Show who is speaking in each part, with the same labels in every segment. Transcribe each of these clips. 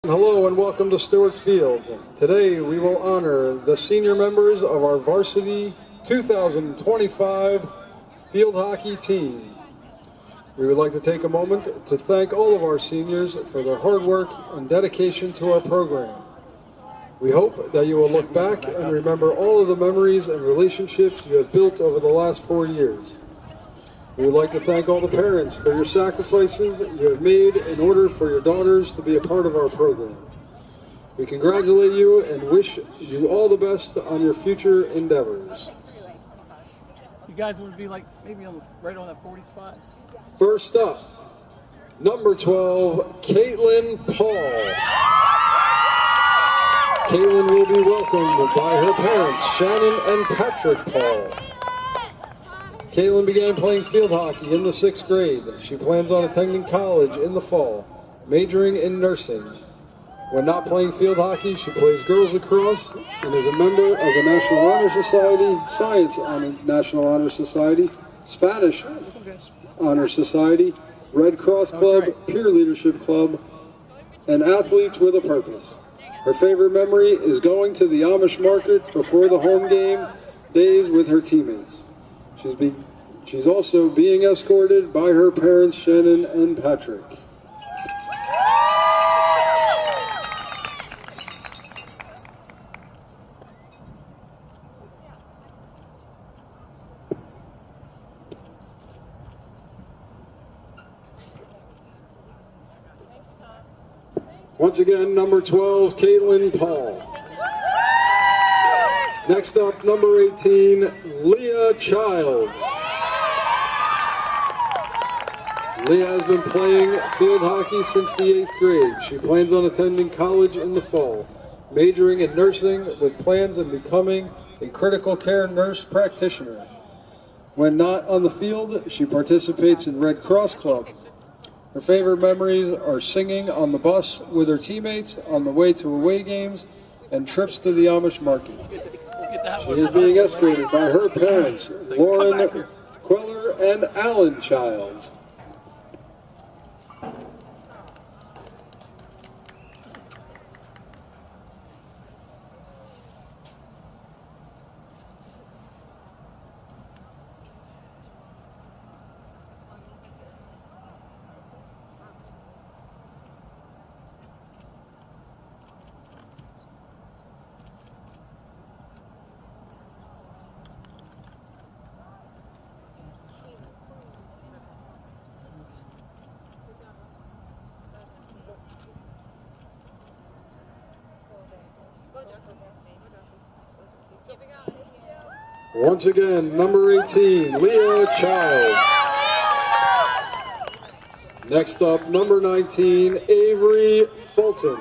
Speaker 1: Hello and welcome to Stewart Field. Today we will honor the senior members of our varsity 2025 field hockey team. We would like to take a moment to thank all of our seniors for their hard work and dedication to our program. We hope that you will look back and remember all of the memories and relationships you have built over the last 4 years. We would like to thank all the parents for your sacrifices you have made in order for your daughters to be a part of our program. We congratulate you and wish you all the best on your future endeavors.
Speaker 2: You guys want to be like maybe right on that 40 spot?
Speaker 1: First up, number 12, Caitlin Paul. Caitlin will be welcomed by her parents, Shannon and Patrick Paul. Caitlin began playing field hockey in the 6th grade. She plans on attending college in the fall, majoring in nursing. When not playing field hockey, she plays girls lacrosse and is a member of the National Honor Society, National Honor Society, Spanish Honor Society, Red Cross Club, Peer Leadership Club, and Athletes with a Purpose. Her favorite memory is going to the Amish market before the home game days with her teammates. She's also being escorted by her parents, Shannon and Patrick. Once again, number 12, Caitlin Paul. Next up, number 18, Leah Childs. Leah has been playing field hockey since the 8th grade. She plans on attending college in the fall, majoring in nursing with plans on becoming a critical care nurse practitioner. When not on the field, she participates in Red Cross Club. Her favorite memories are singing on the bus with her teammates on the way to away games and trips to the Amish market. She is being escorted by her parents, Lauren Queller and Alan Childs. Once again, number 18, Leah Childs. Next up, number 19, Avery Fulton.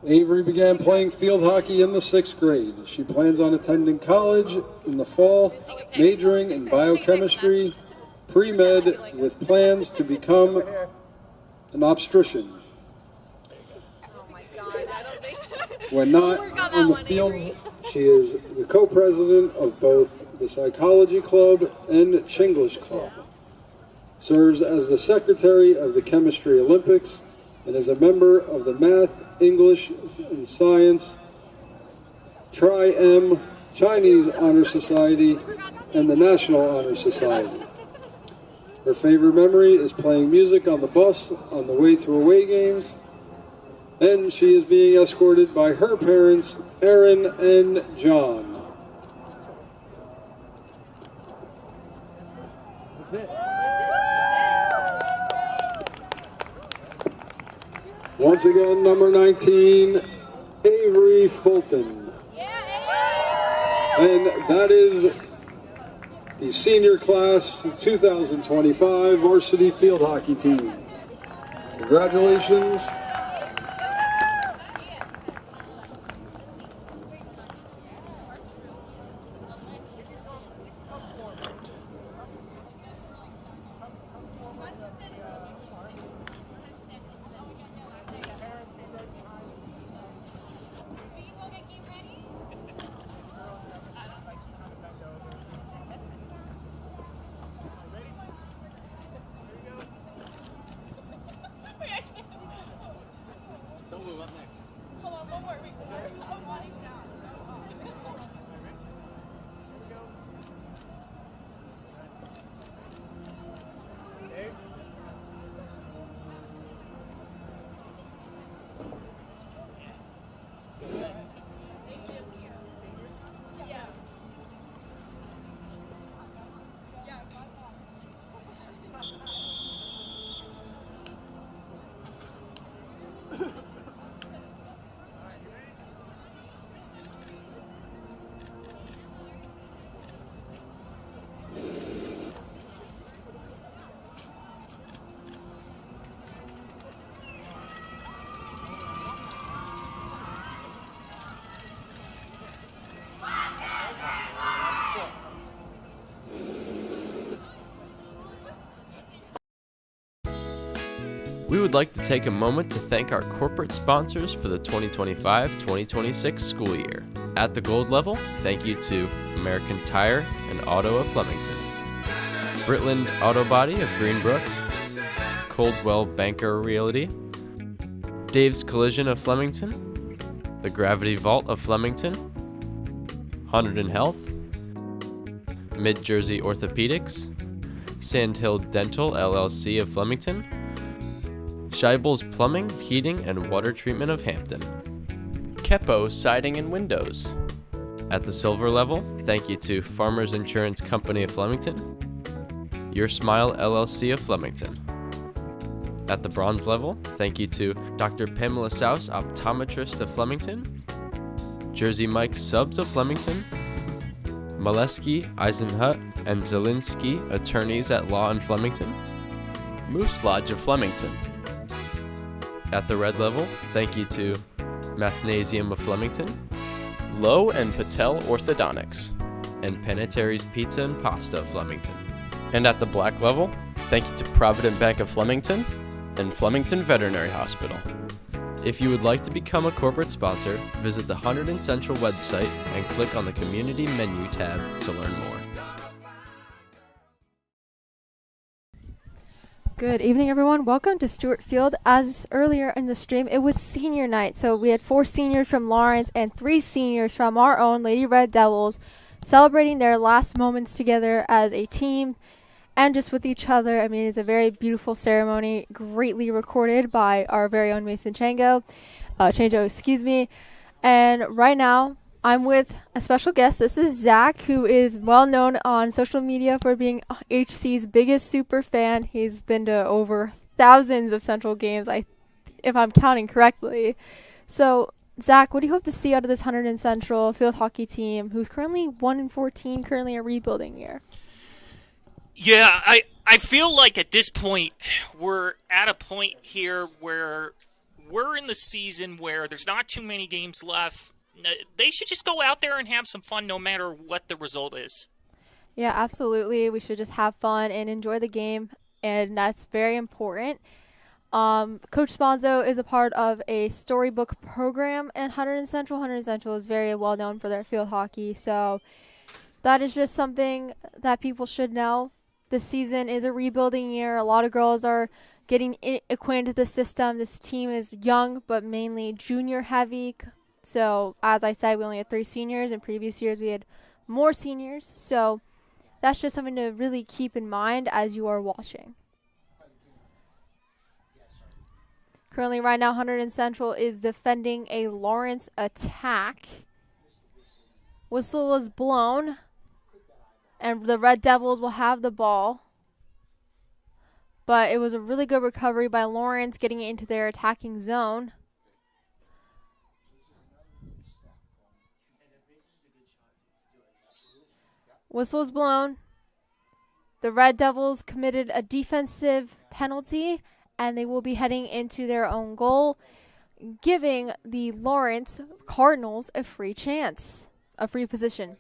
Speaker 1: Avery began playing field hockey in the 6th grade. She plans on attending college in the fall, majoring in biochemistry, pre-med with plans to become an obstetrician. When not on the field, she is the co-president of both the Psychology Club and Chinglish Club, serves as the secretary of the Chemistry Olympics, and is a member of the Math, English, and Science, Tri-M, Chinese Honor Society, and the National Honor Society. Her favorite memory is playing music on the bus on the way to away games, and she is being escorted by her parents, Aaron and John. That's it. Once again, number 19, Avery Fulton. And that is the senior class 2025 varsity field hockey team. Congratulations.
Speaker 3: We would like to take a moment to thank our corporate sponsors for the 2025-2026 school year. At the gold level, thank you to American Tire and Auto of Flemington, Britland Auto Body of Greenbrook, Coldwell Banker Realty, Dave's Collision of Flemington, the Gravity Vault of Flemington, Hunterdon Health, Mid-Jersey Orthopedics, Sandhill Dental LLC of Flemington, Scheibel's Plumbing, Heating, and Water Treatment of Hampton, Kepo Siding and Windows. At the silver level, thank you to Farmers Insurance Company of Flemington, Your Smile LLC of Flemington. At the bronze level, thank you to Dr. Pamela Souse, Optometrist of Flemington, Jersey Mike Subs of Flemington, Molesky, Eisenhut, and Zielinski, Attorneys at Law in Flemington, Moose Lodge of Flemington. At the red level, thank you to Mathnasium of Flemington, Lowe and Patel Orthodontics, and Panettieri's Pizza and Pasta of Flemington. And at the black level, thank you to Provident Bank of Flemington and Flemington Veterinary Hospital. If you would like to become a corporate sponsor, visit the Hunterdon Central website and click on the Community menu tab to learn more.
Speaker 4: Good evening, everyone. Welcome to Stewart Field. As earlier in the stream, it was senior night, so we had 4 seniors from Lawrence and 3 seniors from our own Lady Red Devils celebrating their last moments together as a team and just with each other. I mean, it's a very beautiful ceremony, greatly recorded by our very own Mason Chango. And right now, I'm with a special guest. This is Zach, who is well known on social media for being HC's biggest super fan. He's been to over thousands of Central games, if I'm counting correctly. So, Zach, what do you hope to see out of this Hunterdon Central field hockey team, who's currently 1-14, currently a rebuilding year?
Speaker 5: Yeah, I feel like at this point we're at a point here where we're in the season where there's not too many games left. They should just go out there and have some fun no matter what the result is.
Speaker 4: Yeah, absolutely. We should just have fun and enjoy the game, and that's very important. Coach Sponzo is a part of a storybook program at Hunterdon Central. Hunterdon Central is very well known for their field hockey, so that is just something that people should know. This season is a rebuilding year. A lot of girls are getting acquainted with the system. This team is young, but mainly junior heavy. So, as I said, we only had 3 seniors. In previous years, we had more seniors. So, that's just something to really keep in mind as you are watching. Currently, right now, Hunterdon Central is defending a Lawrence attack. Whistle was blown, and the Red Devils will have the ball. But it was a really good recovery by Lawrence, getting it into their attacking zone. Whistle is blown. The Red Devils committed a defensive penalty, and they will be heading into their own goal, giving the Lawrence Cardinals a free position.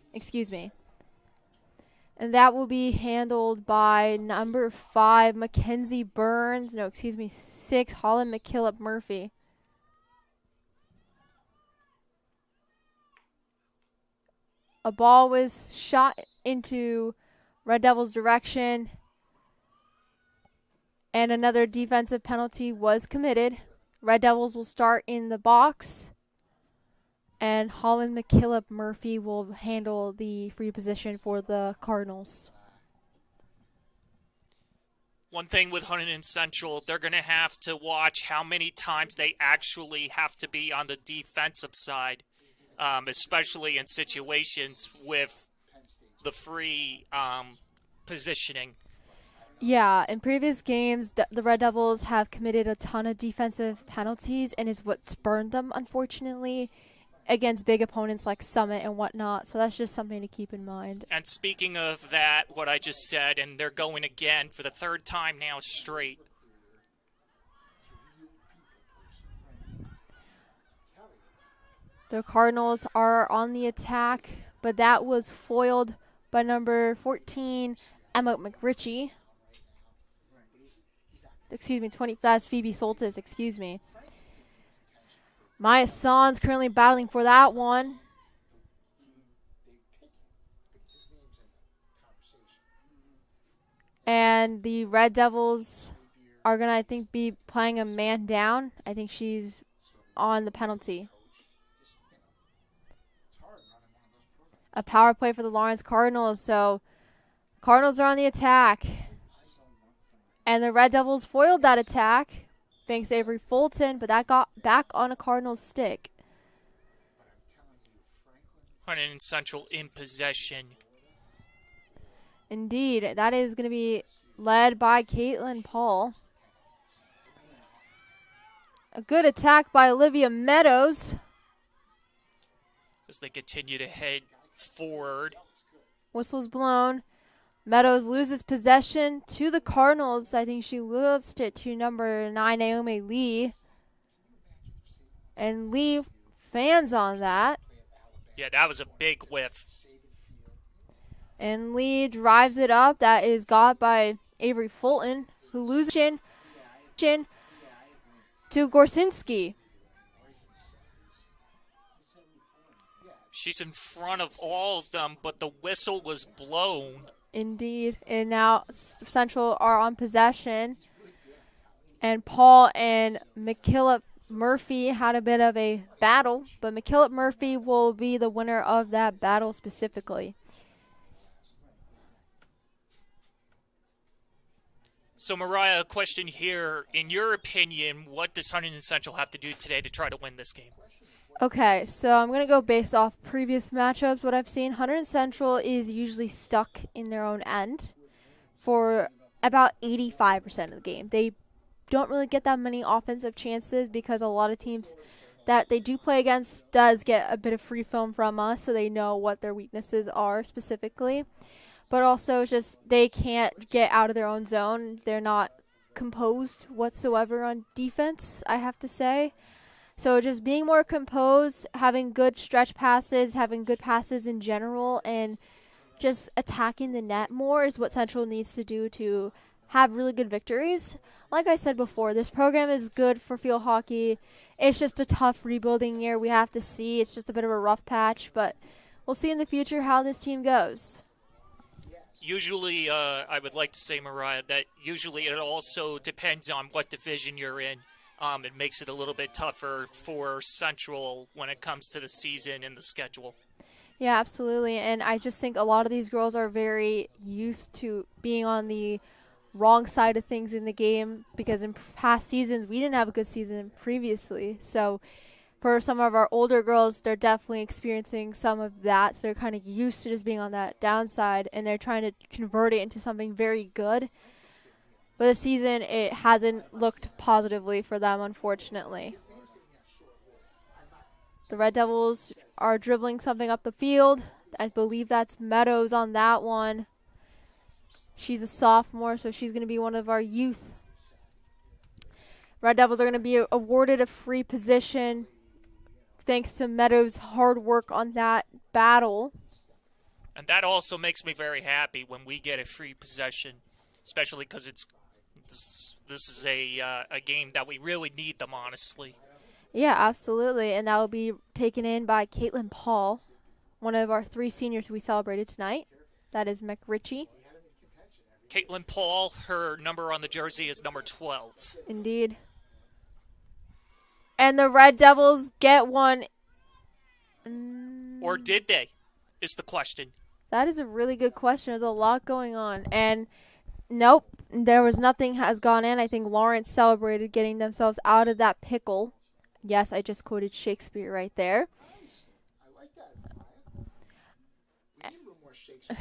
Speaker 4: And that will be handled by number 5, Mackenzie Burns. 6, Holland McKillop Murphy. A ball was shot into Red Devils' direction, and another defensive penalty was committed. Red Devils will start in the box, and Holland McKillop Murphy will handle the free position for the Cardinals.
Speaker 5: One thing with Hunterdon Central, they're going to have to watch how many times they actually have to be on the defensive side, especially in situations with the free positioning.
Speaker 4: Yeah, in previous games, the Red Devils have committed a ton of defensive penalties, and is what spurned them, unfortunately, against big opponents like Summit and whatnot. So that's just something to keep in mind.
Speaker 5: And speaking of that, what I just said, and they're going again for the 3rd time now straight.
Speaker 4: The Cardinals are on the attack, but that was foiled by number 14, Emma McRitchie. excuse me, 20. That's Phoebe Soltis. Excuse me. Maya San's currently battling for that one. And the Red Devils are going to, I think, be playing a man down. I think she's on the penalty. A power play for the Lawrence Cardinals. So Cardinals are on the attack. And the Red Devils foiled that attack. Thanks to Avery Fulton, but that got back on a Cardinals stick.
Speaker 5: Huntington Central in possession.
Speaker 4: Indeed, that is going to be led by Caitlin Paul. A good attack by Olivia Meadows.
Speaker 5: As they continue to head forward.
Speaker 4: Whistle's blown. Meadows loses possession to the Cardinals. I think she lost it to number 9, Naomi Lee. And Lee fans on that.
Speaker 5: Yeah, that was a big whiff.
Speaker 4: And Lee drives it up. That is got by Avery Fulton, who loses chin to Gorsinski.
Speaker 5: She's in front of all of them, but the whistle was blown.
Speaker 4: Indeed. And now Central are on possession. And Paul and McKillop Murphy had a bit of a battle, but McKillop Murphy will be the winner of that battle specifically.
Speaker 5: So, Mariah, a question here. In your opinion, what does Huntington Central have to do today to try to win this game?
Speaker 4: Okay, so I'm going to go based off previous matchups, what I've seen. Huntington Central is usually stuck in their own end for about 85% of the game. They don't really get that many offensive chances because a lot of teams that they do play against does get a bit of free film from us, so they know what their weaknesses are specifically. But also it's just they can't get out of their own zone. They're not composed whatsoever on defense, I have to say. So just being more composed, having good stretch passes, having good passes in general, and just attacking the net more is what Central needs to do to have really good victories. Like I said before, this program is good for field hockey. It's just a tough rebuilding year. We have to see. It's just a bit of a rough patch, but we'll see in the future how this team goes.
Speaker 5: Usually, I would like to say, Mariah, that usually it also depends on what division you're in. It makes it a little bit tougher for Central when it comes to the season and the schedule.
Speaker 4: Yeah, absolutely. And I just think a lot of these girls are very used to being on the wrong side of things in the game because in past seasons, we didn't have a good season previously. So for some of our older girls, they're definitely experiencing some of that. So they're kind of used to just being on that downside, and they're trying to convert it into something very good. But this season, it hasn't looked positively for them, unfortunately. The Red Devils are dribbling something up the field. I believe that's Meadows on that one. She's a sophomore, so she's going to be one of our youth. Red Devils are going to be awarded a free position thanks to Meadows' hard work on that battle.
Speaker 5: And that also makes me very happy when we get a free possession, especially because this is a game that we really need them, honestly.
Speaker 4: Yeah, absolutely. And that will be taken in by Caitlin Paul, one of our 3 seniors we celebrated tonight. That is McRitchie.
Speaker 5: Caitlin Paul, her number on the jersey is number 12.
Speaker 4: Indeed. And the Red Devils get one.
Speaker 5: Or did they, is the question.
Speaker 4: That is a really good question. There's a lot going on. And nope, there was nothing has gone in. I think Lawrence celebrated getting themselves out of that pickle. Yes, I just quoted Shakespeare right there.
Speaker 6: I like that, Mariah. We need a little more Shakespeare.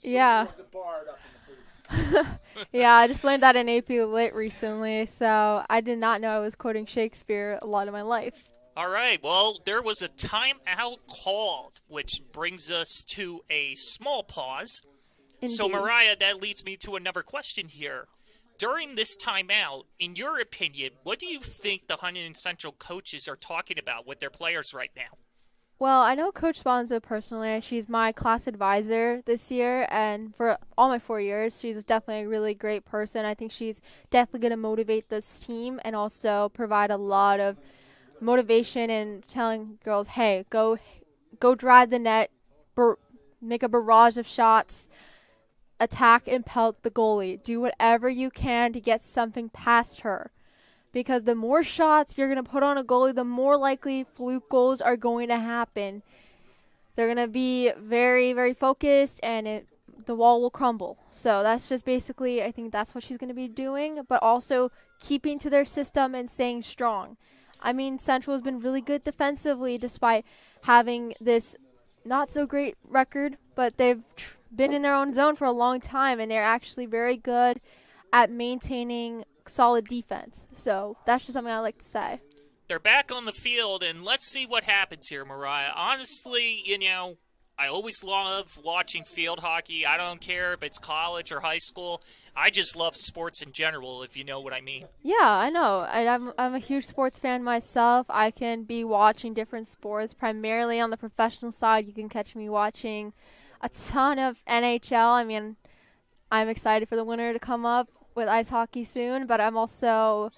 Speaker 4: Yeah.
Speaker 6: The bard up in the booth.
Speaker 4: Yeah, I just learned that in AP Lit recently, so I did not know I was quoting Shakespeare a lot of my life.
Speaker 5: All right, well, there was a timeout called, which brings us to a small pause.
Speaker 4: Indeed.
Speaker 5: So, Mariah, that leads me to another question here. During this timeout, in your opinion, what do you think the Huntington Central coaches are talking about with their players right now?
Speaker 4: Well, I know Coach Sponzo personally. She's my class advisor this year, and for all my 4 years, she's definitely a really great person. I think she's definitely going to motivate this team and also provide a lot of motivation and telling girls, hey, go drive the net, make a barrage of shots, attack and pelt the goalie. Do whatever you can to get something past her. Because the more shots you're going to put on a goalie, the more likely fluke goals are going to happen. They're going to be very, very focused, and the wall will crumble. So that's just basically, I think that's what she's going to be doing, but also keeping to their system and staying strong. I mean, Central has been really good defensively despite having this not so great record, but they've been in their own zone for a long time, and they're actually very good at maintaining solid defense. So that's just something I like to say.
Speaker 5: They're back on the field, and let's see what happens here, Mariah. Honestly, I always love watching field hockey. I don't care if it's college or high school. I just love sports in general, if you know what I mean.
Speaker 4: Yeah, I know. I'm a huge sports fan myself. I can be watching different sports, primarily on the professional side. You can catch me watching a ton of NHL. I mean, I'm excited for the winter to come up with ice hockey soon, but I'm also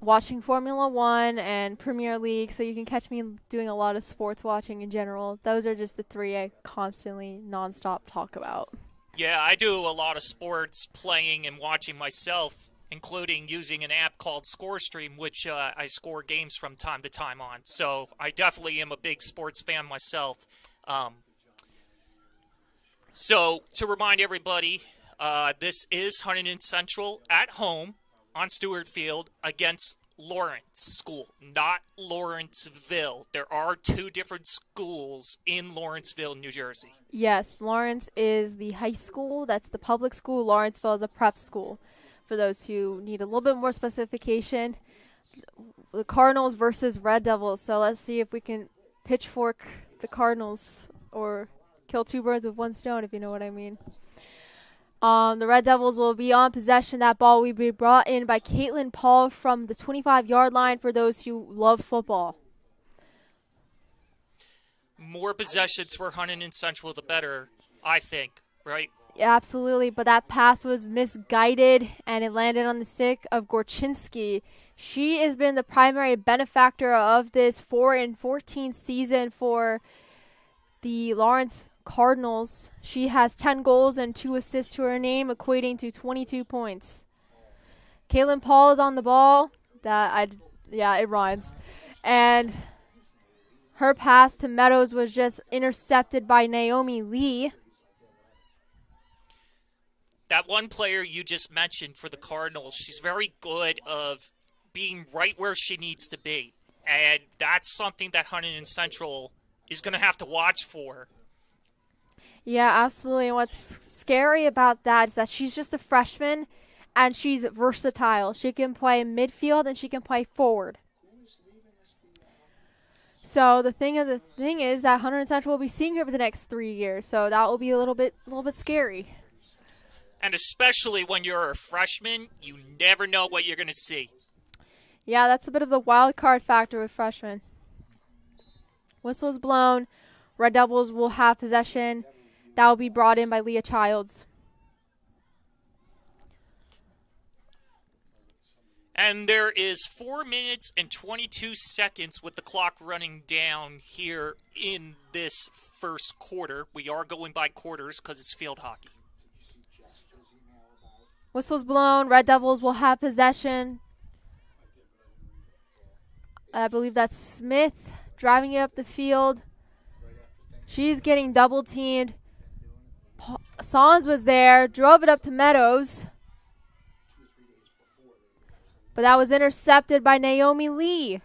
Speaker 4: watching Formula One and Premier League, so you can catch me doing a lot of sports watching in general. Those are just the three I constantly, nonstop talk about.
Speaker 5: Yeah, I do a lot of sports playing and watching myself, including using an app called ScoreStream, which I score games from time to time on. So I definitely am a big sports fan myself. So to remind everybody, this is Hunterdon Central at home on Stewart Field against Lawrence School, not Lawrenceville. There are two different schools in Lawrenceville, New Jersey.
Speaker 4: Yes, Lawrence is the high school. That's the public school. Lawrenceville is a prep school. For those who need a little bit more specification, the Cardinals versus Red Devils. So let's see if we can pitchfork the Cardinals or kill two birds with one stone, if you know what I mean. The Red Devils will be on possession. That ball will be brought in by Caitlin Paul from the 25-yard line for those who love football.
Speaker 5: More possessions for Hunterdon Central, the better, I think, right?
Speaker 4: Yeah, absolutely, but that pass was misguided, and it landed on the stick of Gorchinski. She has been the primary benefactor of this 4-14 season for the Lawrence Cardinals. She has 10 goals and 2 assists to her name, equating to 22 points. Caitlin Paul is on the ball. It rhymes. And her pass to Meadows was just intercepted by Naomi Lee.
Speaker 5: That one player you just mentioned for the Cardinals, she's very good of being right where she needs to be. And that's something that Hunterdon Central is going to have to watch for.
Speaker 4: Yeah, absolutely. And what's scary about that is that she's just a freshman, and she's versatile. She can play midfield, and she can play forward. So the thing is that Hunterdon Central will be seeing her for the next 3 years. So that will be a little bit scary.
Speaker 5: And especially when you're a freshman, you never know what you're going to see.
Speaker 4: Yeah, that's a bit of the wild card factor with freshmen. Whistle's blown. Red Devils will have possession. That will be brought in by Leah Childs.
Speaker 5: And there is 4 minutes and 22 seconds with the clock running down here in this first quarter. We are going by quarters because it's field hockey.
Speaker 4: Whistle's blown. Red Devils will have possession. I believe that's Smith driving it up the field. She's getting double teamed. Sans was there, drove it up to Meadows. But that was intercepted by Naomi Lee.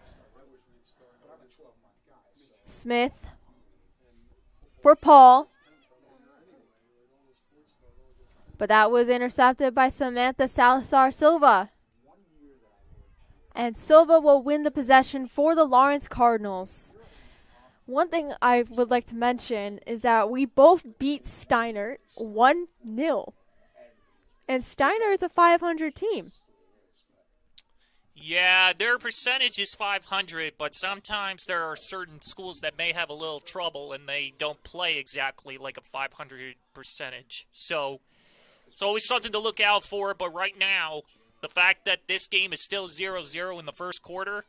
Speaker 4: Smith for Paul. But that was intercepted by Samantha Salazar Silva. And Silva will win the possession for the Lawrence Cardinals. One thing I would like to mention is that we both beat Steiner 1-0. And Steiner is a 500 team.
Speaker 5: Yeah, their percentage is 500, but sometimes there are certain schools that may have a little trouble and they don't play exactly like a 500 percentage. So it's always something to look out for, but right now, the fact that this game is still 0-0 in the first quarter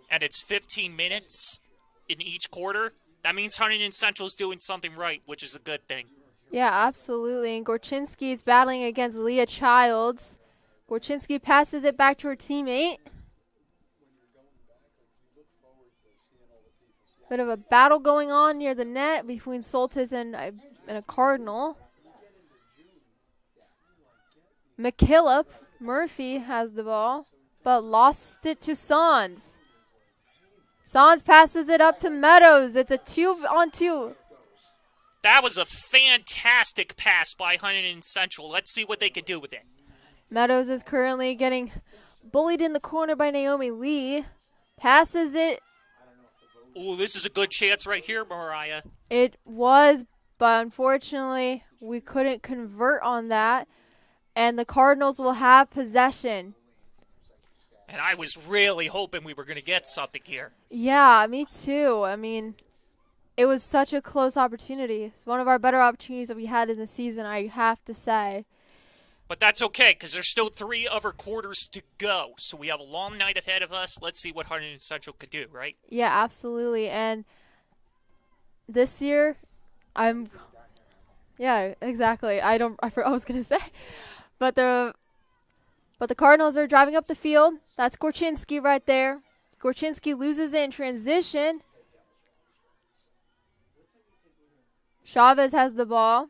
Speaker 5: and it's 15 minutes in each quarter, that means Huntington Central is doing something right, which is a good thing.
Speaker 4: Yeah, absolutely. And Gorchinski is battling against Leah Childs. Gorchinski passes it back to her teammate. Bit of a battle going on near the net between Soltis and a Cardinal. McKillop Murphy has the ball, but lost it to Sans. Sans passes it up to Meadows. It's a 2-on-2.
Speaker 5: That was a fantastic pass by Huntington Central. Let's see what they can do with it.
Speaker 4: Meadows is currently getting bullied in the corner by Naomi Lee. Passes it.
Speaker 5: Ooh, this is a good chance right here, Mariah.
Speaker 4: It was, but unfortunately, we couldn't convert on that. And the Cardinals will have possession.
Speaker 5: And I was really hoping we were going to get something here.
Speaker 4: Yeah, me too. I mean, it was such a close opportunity. One of our better opportunities that we had in the season, I have to say.
Speaker 5: But that's okay, because there's still 3 other quarters to go. So we have a long night ahead of us. Let's see what Huntington Central could do, right?
Speaker 4: Yeah, absolutely. And this year, yeah, exactly. I was going to say. But the Cardinals are driving up the field. That's Gorchinski right there. Gorchinski loses it in transition. Chavez has the ball,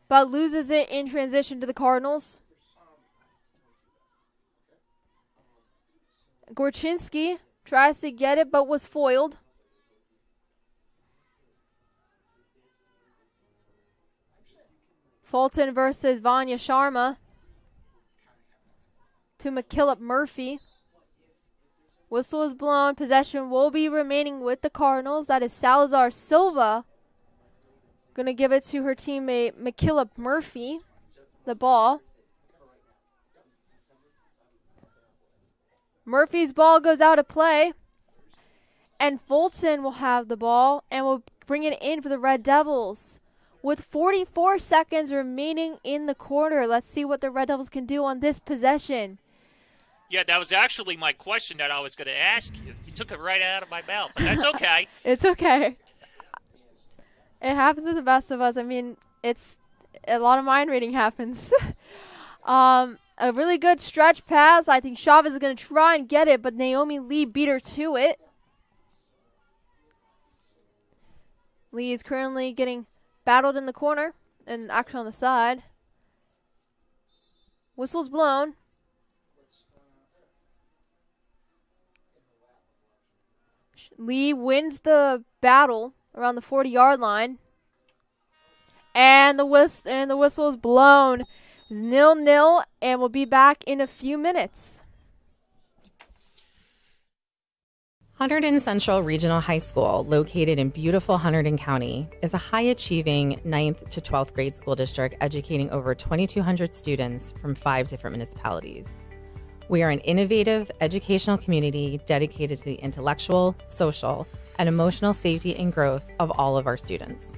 Speaker 4: but loses it in transition to the Cardinals. Gorchinski tries to get it, but was foiled. Fulton versus Vanya Sharma. To McKillop Murphy. Whistle is blown. Possession will be remaining with the Cardinals. That is Salazar Silva. Going to give it to her teammate McKillop Murphy. The ball. Murphy's ball goes out of play. And Fulton will have the ball and will bring it in for the Red Devils. With 44 seconds remaining in the quarter, let's see what the Red Devils can do on this possession.
Speaker 5: Yeah, that was actually my question that I was going to ask you. You took it right out of my mouth, but that's okay.
Speaker 4: It's okay. It happens to the best of us. I mean, it's a lot of mind reading happens. A really good stretch pass. I think Chavez is going to try and get it, but Naomi Lee beat her to it. Lee is currently getting battled in the corner and actually on the side. Whistle's blown. Lee wins the battle around the 40-yard line. And the whistle is blown. It's 0-0, and we'll be back in a few minutes.
Speaker 7: Hunterdon Central Regional High School, located in beautiful Hunterdon County, is a high-achieving 9th to 12th grade school district educating over 2,200 students from 5 different municipalities. We are an innovative educational community dedicated to the intellectual, social, and emotional safety and growth of all of our students.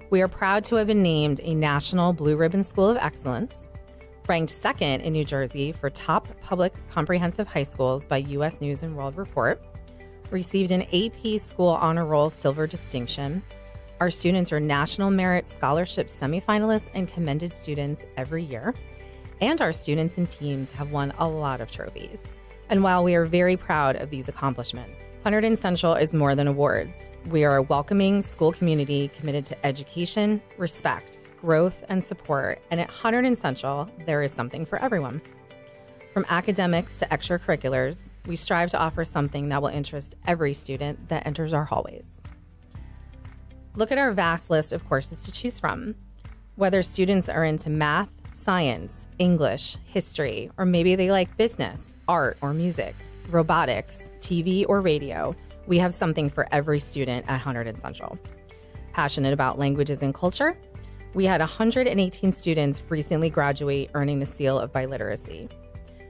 Speaker 7: We are proud to have been named a National Blue Ribbon School of Excellence, ranked second in New Jersey for top public comprehensive high schools by U.S. News and World Report, received an AP School Honor Roll Silver Distinction. Our students are National Merit Scholarship semifinalists and commended students every year. And our students and teams have won a lot of trophies. And while we are very proud of these accomplishments, Hunterdon Central is more than awards. We are a welcoming school community committed to education, respect, growth, and support. And at Hunterdon Central, there is something for everyone. From academics to extracurriculars, we strive to offer something that will interest every student that enters our hallways. Look at our vast list of courses to choose from. Whether students are into math, science, English, history, or maybe they like business, art, or music, robotics, TV, or radio, we have something for every student at Hunterdon Central. Passionate about languages and culture? We had 118 students recently graduate, earning the seal of biliteracy.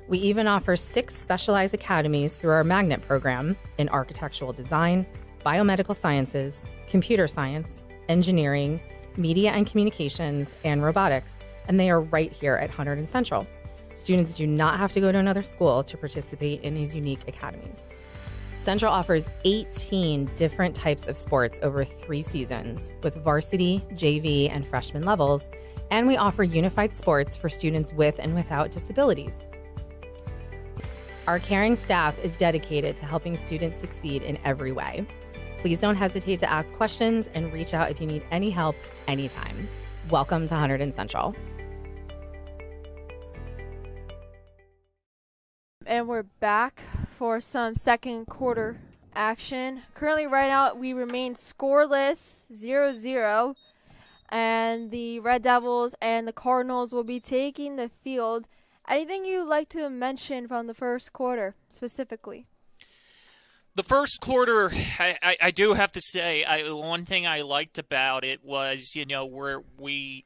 Speaker 7: We even offer 6 specialized academies through our magnet program in architectural design, biomedical sciences, computer science, engineering, media and communications, and robotics, and they are right here at Hunterdon Central. Students do not have to go to another school to participate in these unique academies. Central offers 18 different types of sports over 3 seasons with varsity, JV, and freshman levels, and we offer unified sports for students with and without disabilities. Our caring staff is dedicated to helping students succeed in every way. Please don't hesitate to ask questions and reach out if you need any help anytime. Welcome to Hunterdon Central.
Speaker 4: And we're back for some second quarter action. Currently, right now, we remain scoreless, 0-0. And the Red Devils and the Cardinals will be taking the field. Anything you'd like to mention from the first quarter, specifically?
Speaker 5: The first quarter, I do have to say, one thing I liked about it was, where we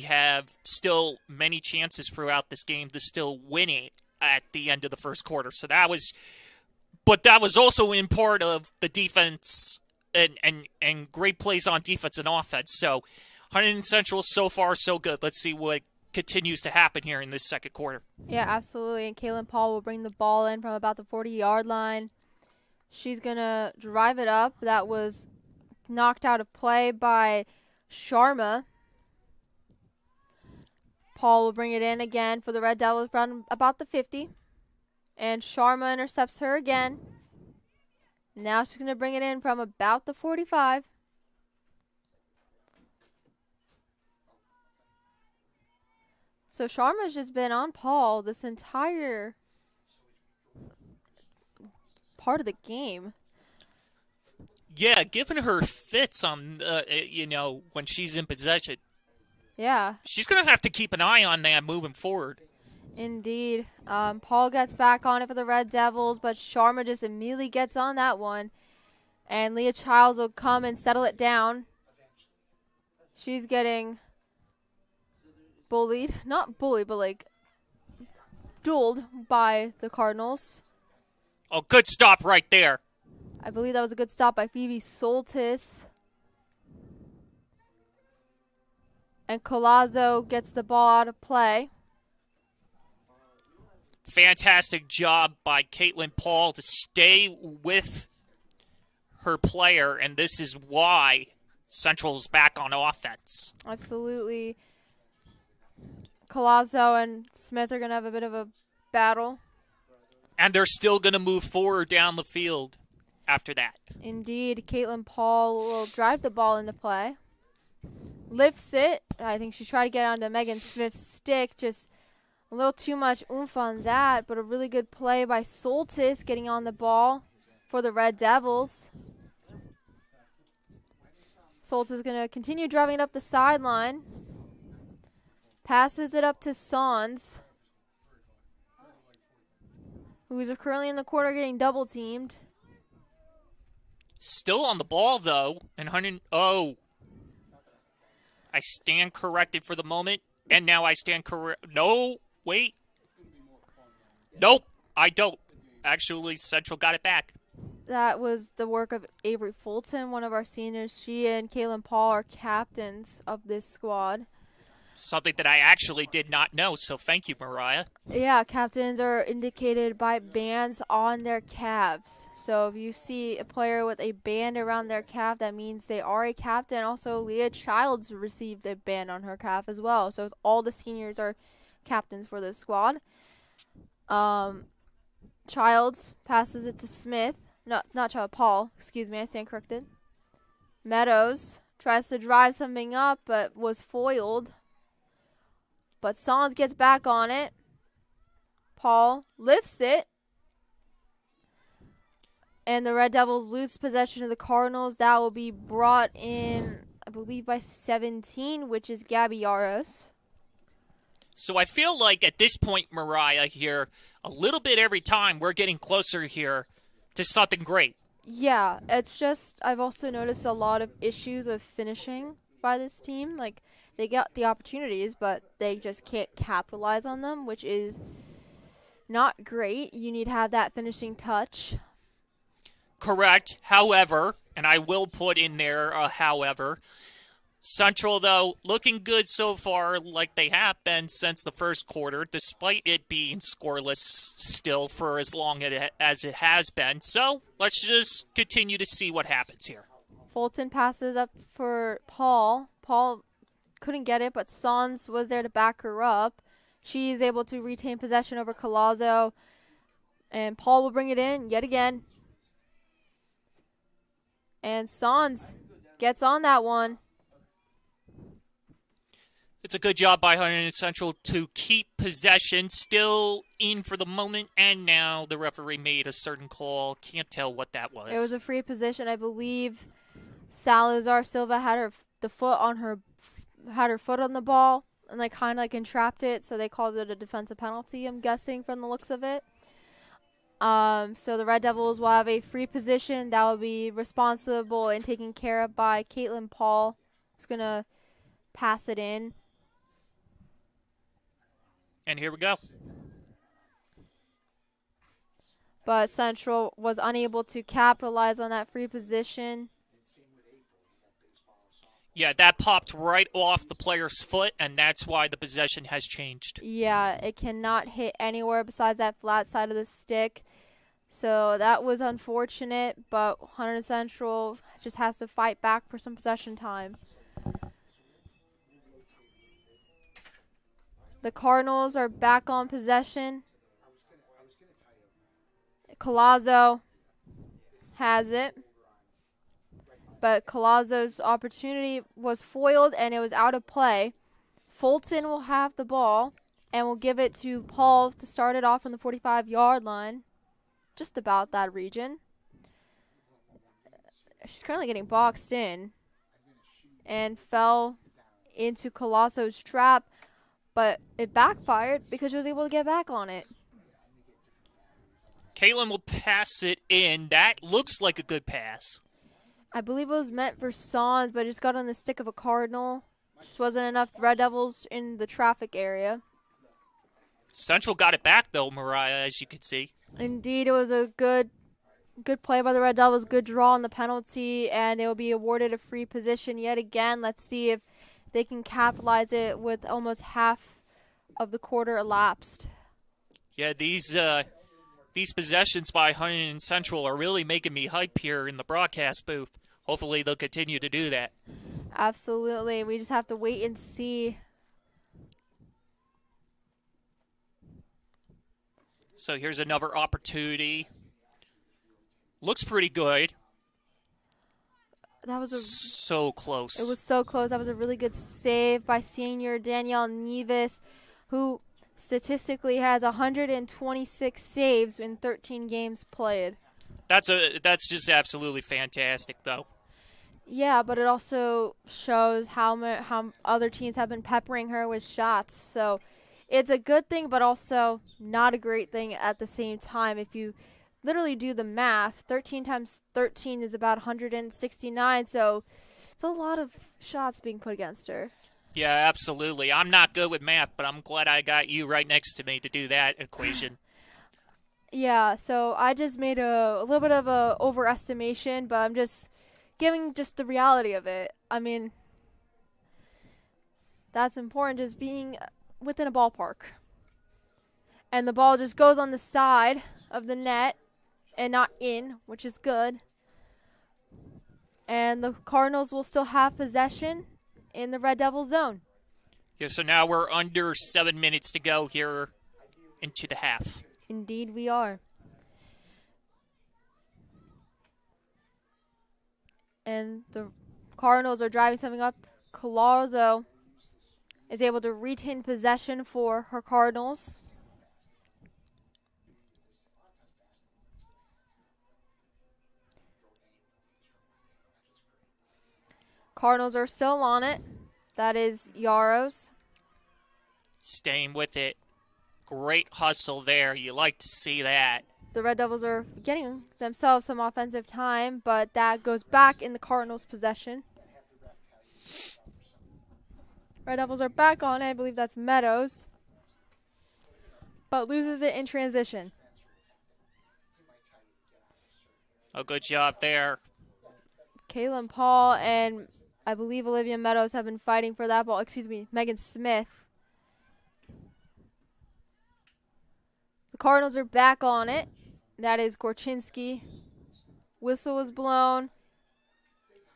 Speaker 5: have still many chances throughout this game to still win it at the end of the first quarter. So that was also in part of the defense and great plays on defense and offense. So Hunterdon Central, so far, so good. Let's see what continues to happen here in this second quarter.
Speaker 4: Yeah, absolutely. And Kaylin Paul will bring the ball in from about the 40-yard line. She's going to drive it up. That was knocked out of play by Sharma. Paul will bring it in again for the Red Devils from about the 50. And Sharma intercepts her again. Now she's going to bring it in from about the 45. So Sharma's just been on Paul this entire part of the game.
Speaker 5: Yeah, giving her fits on, when she's in possession.
Speaker 4: Yeah.
Speaker 5: She's going to have to keep an eye on that moving forward.
Speaker 4: Indeed. Paul gets back on it for the Red Devils, but Sharma just immediately gets on that one. And Leah Childs will come and settle it down. She's getting bullied. Not bullied, but like dueled by the Cardinals.
Speaker 5: Oh, good stop right there.
Speaker 4: I believe that was a good stop by Phoebe Soltis. And Colazo gets the ball out of play.
Speaker 5: Fantastic job by Caitlin Paul to stay with her player, and this is why Central's back on offense.
Speaker 4: Absolutely. Colazo and Smith are going to have a bit of a battle.
Speaker 5: And they're still going to move forward down the field after that.
Speaker 4: Indeed. Caitlin Paul will drive the ball into play. Lifts it. I think she tried to get onto Megan Smith's stick. Just a little too much oomph on that, but a really good play by Soltis getting on the ball for the Red Devils. Soltis is going to continue driving it up the sideline. Passes it up to Sans, who is currently in the corner getting double teamed.
Speaker 5: Still on the ball, though. And I stand corrected for the moment. And now I stand correct. No, wait. Nope, I don't. Actually, Central got it back.
Speaker 4: That was the work of Avery Fulton, one of our seniors. She and Kaylin Paul are captains of this squad.
Speaker 5: Something that I actually did not know, so thank you, Mariah.
Speaker 4: Yeah, captains are indicated by bands on their calves. So if you see a player with a band around their calf, that means they are a captain. Also, Leah Childs received a band on her calf as well. So all the seniors are captains for this squad. Childs passes it to Smith. No, not Child, Paul. Excuse me, I stand corrected. Meadows tries to drive something up, but was foiled. But Sans gets back on it. Paul lifts it. And the Red Devils lose possession of the Cardinals. That will be brought in, I believe, by 17, which is Gabby Yaros.
Speaker 5: So I feel like at this point, Mariah, here, a little bit every time, we're getting closer here to something great.
Speaker 4: Yeah, it's just, I've also noticed a lot of issues of finishing by this team. Like, They get the opportunities, but they just can't capitalize on them, which is not great. You need to have that finishing touch.
Speaker 5: Correct. However, and I will put in there however, Central, though, looking good so far, like they have been since the first quarter, despite it being scoreless still for as long as it has been. So let's just continue to see what happens here.
Speaker 4: Fulton passes up for Paul. Paul couldn't get it, but Sans was there to back her up. She's able to retain possession over Collazo, and Paul will bring it in yet again. And Sans gets on that one.
Speaker 5: It's a good job by Hunterdon Central to keep possession still in for the moment, and now the referee made a certain call. Can't tell what that was.
Speaker 4: It was a free position. I believe Salazar Silva had her foot on the ball and like kind of like entrapped it, so they called it a defensive penalty, I'm guessing, from the looks of it. So the Red Devils will have a free position that will be responsible and taken care of by Caitlin Paul, who's going to pass it in.
Speaker 5: And here we go.
Speaker 4: But Central was unable to capitalize on that free position.
Speaker 5: Yeah, that popped right off the player's foot, and that's why the possession has changed.
Speaker 4: Yeah, it cannot hit anywhere besides that flat side of the stick. So that was unfortunate, but Hunterdon Central just has to fight back for some possession time. The Cardinals are back on possession. Collazo has it. But Collazo's opportunity was foiled and it was out of play. Fulton will have the ball and will give it to Paul to start it off on the 45-yard line. Just about that region. She's currently getting boxed in and fell into Collazo's trap, but it backfired because she was able to get back on it.
Speaker 5: Caitlin will pass it in. That looks like a good pass.
Speaker 4: I believe it was meant for Sans, but it just got on the stick of a Cardinal. Just wasn't enough Red Devils in the traffic area.
Speaker 5: Central got it back, though, Mariah, as you can see.
Speaker 4: Indeed, it was a good play by the Red Devils, good draw on the penalty, and they will be awarded a free position yet again. Let's see if they can capitalize it with almost half of the quarter elapsed.
Speaker 5: Yeah, these possessions by Hunterdon Central are really making me hype here in the broadcast booth. Hopefully they'll continue to do that.
Speaker 4: Absolutely. We just have to wait and see.
Speaker 5: So here's another opportunity. Looks pretty good.
Speaker 4: That was
Speaker 5: so close.
Speaker 4: It was so close. That was a really good save by senior Danielle Nevis, who statistically has 126 saves in 13 games played.
Speaker 5: That's just absolutely fantastic, though.
Speaker 4: Yeah, but it also shows how other teams have been peppering her with shots. So it's a good thing, but also not a great thing at the same time. If you literally do the math, 13 times 13 is about 169. So it's a lot of shots being put against her.
Speaker 5: Yeah, absolutely. I'm not good with math, but I'm glad I got you right next to me to do that equation.
Speaker 4: Yeah, so I just made a little bit of a overestimation, but I'm just giving just the reality of it. I mean, that's important, just being within a ballpark. And the ball just goes on the side of the net and not in, which is good. And the Cardinals will still have possession in the Red Devil zone.
Speaker 5: Yeah, so now we're under 7 minutes to go here into the half.
Speaker 4: Indeed we are. And the Cardinals are driving something up. Collazo is able to retain possession for her Cardinals. Cardinals are still on it. That is Yaros.
Speaker 5: Staying with it. Great hustle there. You like to see that.
Speaker 4: The Red Devils are getting themselves some offensive time, but that goes back in the Cardinals' possession. Red Devils are back on it. I believe that's Meadows. But loses it in transition.
Speaker 5: Oh, good job there.
Speaker 4: Kaylin Paul and I believe Olivia Meadows have been fighting for that ball. Excuse me, Megan Smith. The Cardinals are back on it. That is Gorchinski. Whistle was blown.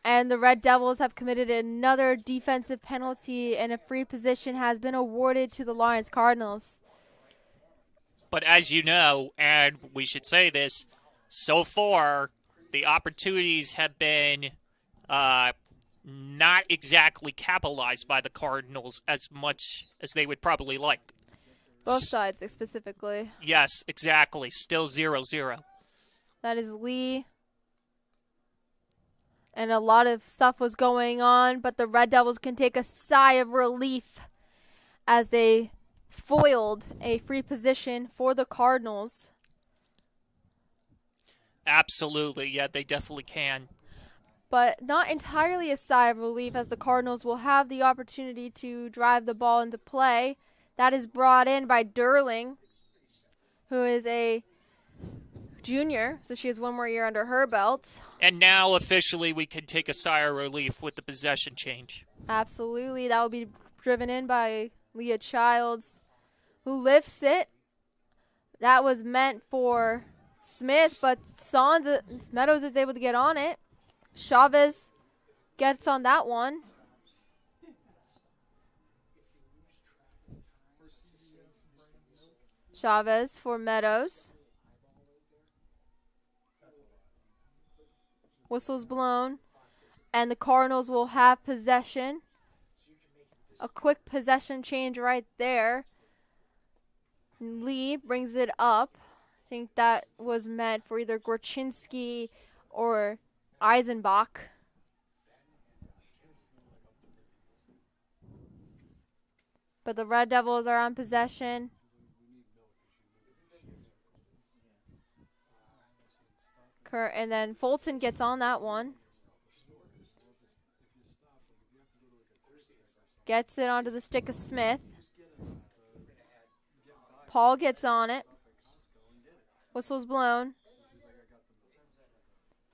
Speaker 4: And the Red Devils have committed another defensive penalty, and a free position has been awarded to the Lawrence Cardinals.
Speaker 5: But as you know, and we should say this, so far the opportunities have been not exactly capitalized by the Cardinals as much as they would probably like.
Speaker 4: Both sides, specifically.
Speaker 5: Yes, exactly. Still 0-0.
Speaker 4: That is Lee. And a lot of stuff was going on, but the Red Devils can take a sigh of relief as they foiled a free position for the Cardinals.
Speaker 5: Absolutely. Yeah, they definitely can.
Speaker 4: But not entirely a sigh of relief, as the Cardinals will have the opportunity to drive the ball into play. That is brought in by Durling, who is a junior, so she has one more year under her belt.
Speaker 5: And now officially we can take a sigh of relief with the possession change.
Speaker 4: Absolutely. That will be driven in by Leah Childs, who lifts it. That was meant for Smith, but Meadows is able to get on it. Chavez gets on that one. Chavez for Meadows. Whistle's blown. And the Cardinals will have possession. A quick possession change right there. Lee brings it up. I think that was meant for either Gorchinski or Eisenbach. But the Red Devils are on possession. And then Fulton gets on that one. Gets it onto the stick of Smith. Paul gets on it. Whistle's blown.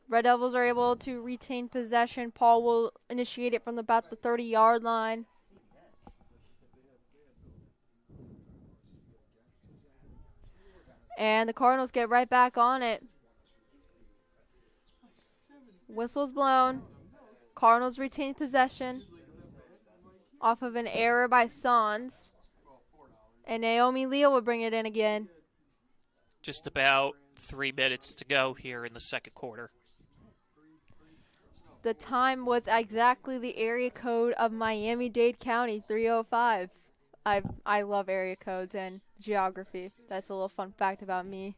Speaker 4: Red Devils are able to retain possession. Paul will initiate it from about the 30-yard line. And the Cardinals get right back on it. Whistle's blown. Cardinals retain possession off of an error by Sons. And Naomi Leal will bring it in again.
Speaker 5: Just about 3 minutes to go here in the second quarter.
Speaker 4: The time was exactly the area code of Miami-Dade County, 305. I love area codes and geography. That's a little fun fact about me.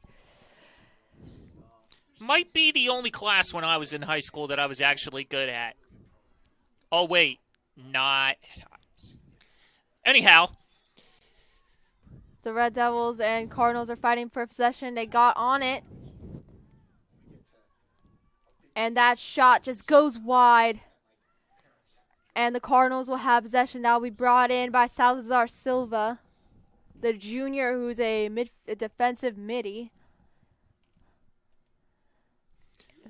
Speaker 5: Might be the only class when I was in high school that I was actually good at. Oh, wait. Not. Anyhow.
Speaker 4: The Red Devils and Cardinals are fighting for possession. They got on it. And that shot just goes wide. And the Cardinals will have possession. That will be brought in by Salazar Silva, the junior who's a defensive midi,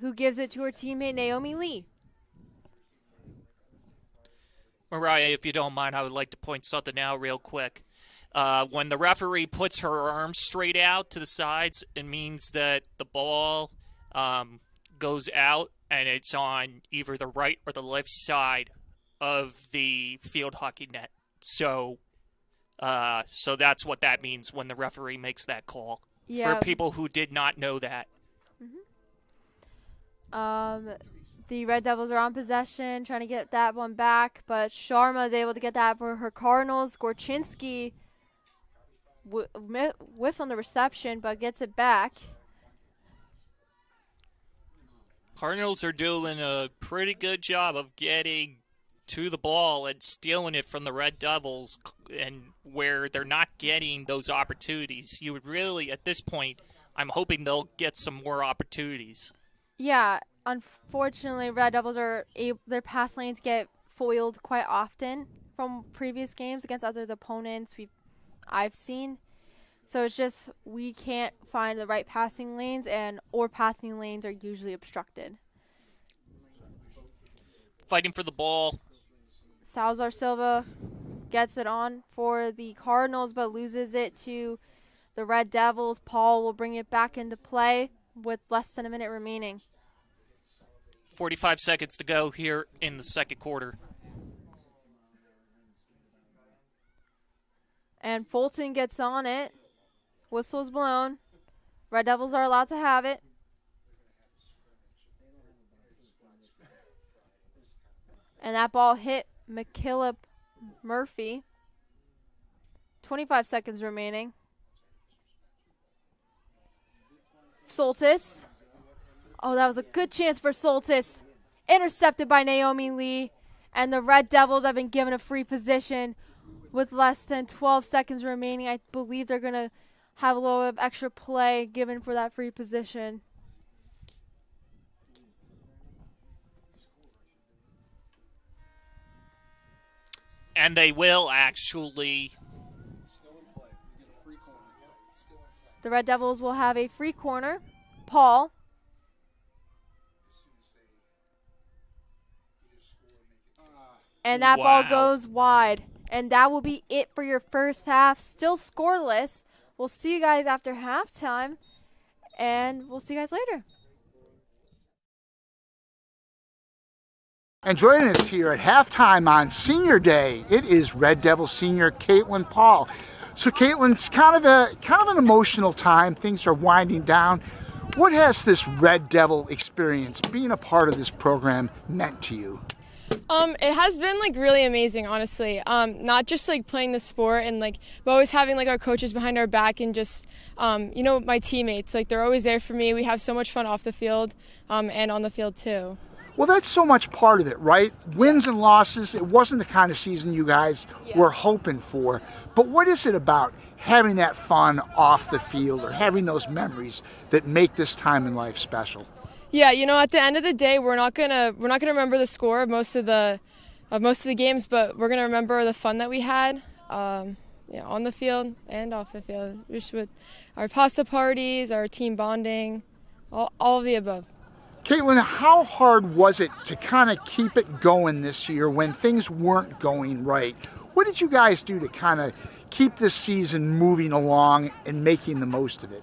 Speaker 4: who gives it to her teammate Naomi Lee.
Speaker 5: Mariah, if you don't mind, I would like to point something out real quick. When the referee puts her arms straight out to the sides, it means that the ball goes out and it's on either the right or the left side of the field hockey net. So that's what that means when the referee makes that call.
Speaker 4: Yeah.
Speaker 5: For people who did not know that.
Speaker 4: The Red Devils are on possession, trying to get that one back, but Sharma is able to get that for her Cardinals. Gorchinski whiffs on the reception, but gets it back.
Speaker 5: Cardinals are doing a pretty good job of getting to the ball and stealing it from the Red Devils, and where they're not getting those opportunities. You would really, at this point, I'm hoping they'll get some more opportunities.
Speaker 4: Yeah, unfortunately, Red Devils their pass lanes get foiled quite often from previous games against other opponents I've seen. So it's just we can't find the right passing lanes, or passing lanes are usually obstructed.
Speaker 5: Fighting for the ball.
Speaker 4: Salazar Silva gets it on for the Cardinals, but loses it to the Red Devils. Paul will bring it back into play with less than a minute remaining.
Speaker 5: 45 seconds to go here in the second quarter.
Speaker 4: And Fulton gets on it. Whistle is blown. Red Devils are allowed to have it. And that ball hit McKillop Murphy. 25 seconds remaining. Soltis. Oh, that was a good chance for Soltis. Intercepted by Naomi Lee. And the Red Devils have been given a free position with less than 12 seconds remaining. I believe they're going to have a little bit of extra play given for that free position.
Speaker 5: And they will actually.
Speaker 4: The Red Devils will have a free corner. Paul. And that ball goes wide. And that will be it for your first half. Still scoreless. We'll see you guys after halftime. And we'll see you guys later.
Speaker 6: And joining us here at halftime on Senior Day, it is Red Devil senior Caitlin Paul. So Caitlin, it's kind of an emotional time. Things are winding down. What has this Red Devil experience, being a part of this program, meant to you?
Speaker 8: It has been like really amazing, honestly. Not just like playing the sport and but always having like our coaches behind our back and just my teammates. Like they're always there for me. We have so much fun off the field and on the field too.
Speaker 6: Well, that's so much part of it, right? Wins and losses. It wasn't the kind of season you guys were hoping for. But what is it about having that fun off the field or having those memories that make this time in life special?
Speaker 8: Yeah, at the end of the day, we're not gonna remember the score of most of the games, but we're gonna remember the fun that we had, on the field and off the field, just with our pasta parties, our team bonding, all of the above.
Speaker 6: Caitlin, how hard was it to kind of keep it going this year when things weren't going right? What did you guys do to kind of keep this season moving along and making the most of it?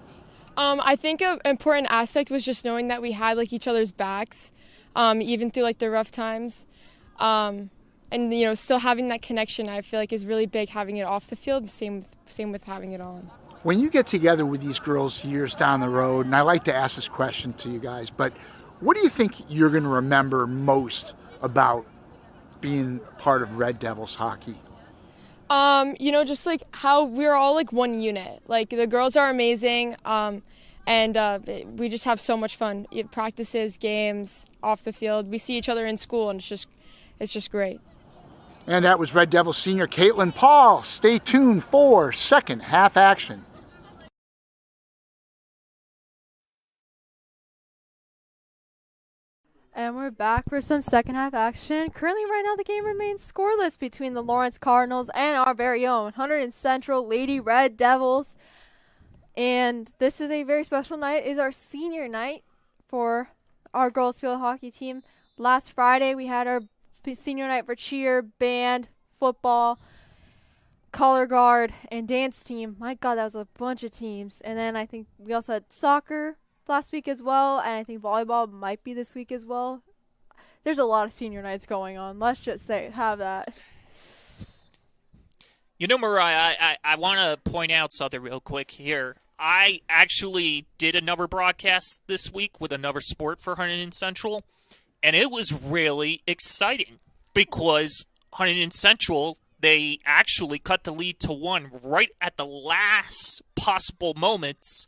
Speaker 8: I think an important aspect was just knowing that we had each other's backs, even through the rough times, and still having that connection. I feel is really big, having it off the field. Same with having it on.
Speaker 6: When you get together with these girls years down the road, and I like to ask this question to you guys, but what do you think you're going to remember most about being part of Red Devils hockey?
Speaker 8: Just how we're all one unit. The girls are amazing, and we just have so much fun. Practices, games, off the field. We see each other in school, and it's just great.
Speaker 6: And that was Red Devils senior Caitlin Paul. Stay tuned for second half action.
Speaker 4: And we're back for some second half action. Currently, right now, the game remains scoreless between the Lawrence Cardinals and our very own Hunterdon Central Lady Red Devils. And this is a very special night. It is our senior night for our girls field hockey team. Last Friday, we had our senior night for cheer, band, football, color guard, and dance team. My God, that was a bunch of teams. And then I think we also had soccer last week as well, and I think volleyball might be this week as well. There's a lot of senior nights going on. Let's just have that.
Speaker 5: Mariah, I want to point out something real quick here. I actually did another broadcast this week with another sport for Hunterdon Central, and it was really exciting because Hunterdon Central, they actually cut the lead to 1 right at the last possible moments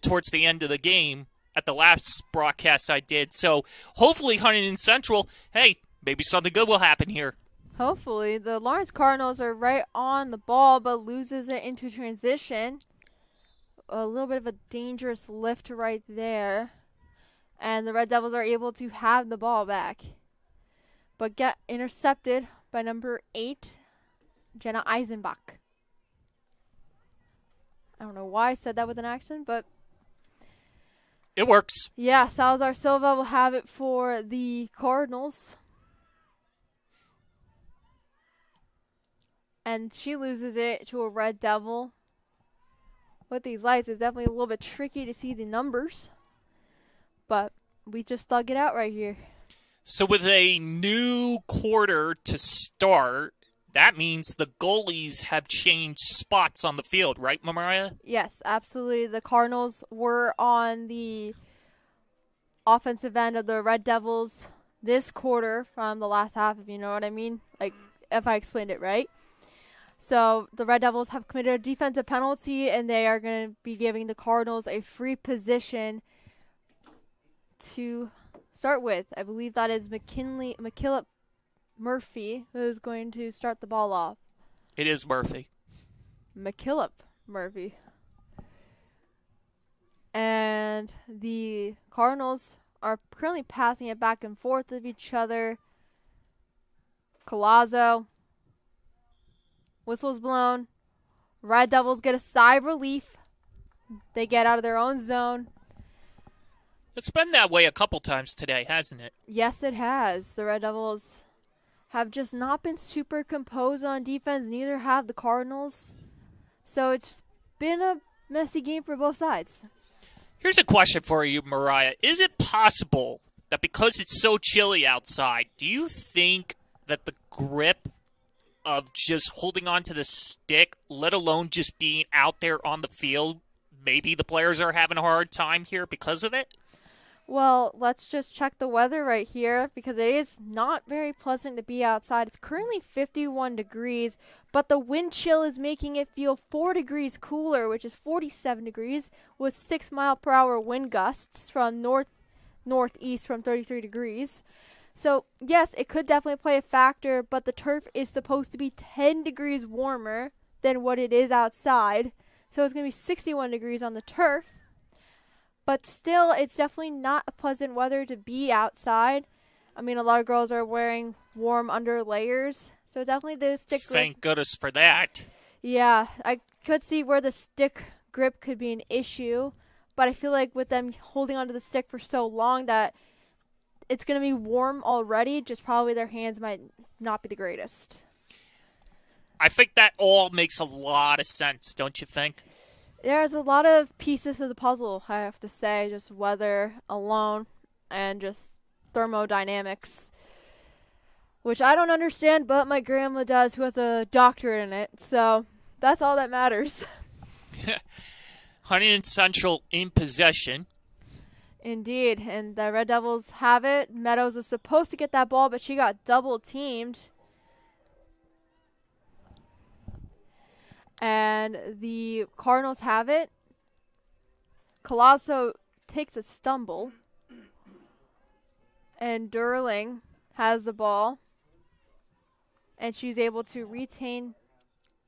Speaker 5: towards the end of the game at the last broadcast I did. So hopefully Hunterdon Central, hey, maybe something good will happen here.
Speaker 4: Hopefully. The Lawrence Cardinals are right on the ball, but loses it into transition. A little bit of a dangerous lift right there. And the Red Devils are able to have the ball back, but get intercepted by number 8, Jenna Eisenbach. I don't know why I said that with an accent, but
Speaker 5: it works.
Speaker 4: Yeah, Salazar Silva will have it for the Cardinals. And she loses it to a Red Devil. With these lights, it's definitely a little bit tricky to see the numbers. But we just thug it out right here.
Speaker 5: So with a new quarter to start, that means the goalies have changed spots on the field, right, Mariah?
Speaker 4: Yes, absolutely. The Cardinals were on the offensive end of the Red Devils this quarter from the last half, if you know what I mean. Like, if I explained it right. So the Red Devils have committed a defensive penalty, and they are going to be giving the Cardinals a free position to start with. I believe that is McKillop Murphy who is going to start the ball off.
Speaker 5: It is Murphy.
Speaker 4: McKillop Murphy. And the Cardinals are currently passing it back and forth with each other. Collazo. Whistle's blown. Red Devils get a sigh of relief. They get out of their own zone.
Speaker 5: It's been that way a couple times today, hasn't it?
Speaker 4: Yes, it has. The Red Devils have just not been super composed on defense. Neither have the Cardinals. So it's been a messy game for both sides.
Speaker 5: Here's a question for you, Mariah. Is it possible that because it's so chilly outside, do you think that the grip of just holding on to the stick, let alone just being out there on the field, maybe the players are having a hard time here because of it?
Speaker 4: Well, let's just check the weather right here because it is not very pleasant to be outside. It's currently 51 degrees, but the wind chill is making it feel 4 degrees cooler, which is 47 degrees, with 6-mile-per-hour wind gusts from northeast from 33 degrees. So, yes, it could definitely play a factor, but the turf is supposed to be 10 degrees warmer than what it is outside. So it's going to be 61 degrees on the turf. But still, it's definitely not a pleasant weather to be outside. I mean, a lot of girls are wearing warm under layers. So definitely the stick grip.
Speaker 5: Thank goodness for that.
Speaker 4: Yeah, I could see where the stick grip could be an issue. But I feel like with them holding onto the stick for so long that it's going to be warm already, just probably their hands might not be the greatest.
Speaker 5: I think that all makes a lot of sense, don't you think?
Speaker 4: There's a lot of pieces of the puzzle, I have to say, just weather alone and just thermodynamics, which I don't understand, but my grandma does, who has a doctorate in it, so that's all that matters.
Speaker 5: Huntington Central in possession.
Speaker 4: Indeed, and the Red Devils have it. Meadows was supposed to get that ball, but she got double-teamed. And the Cardinals have it. Colosso takes a stumble. And Durling has the ball. And she's able to retain.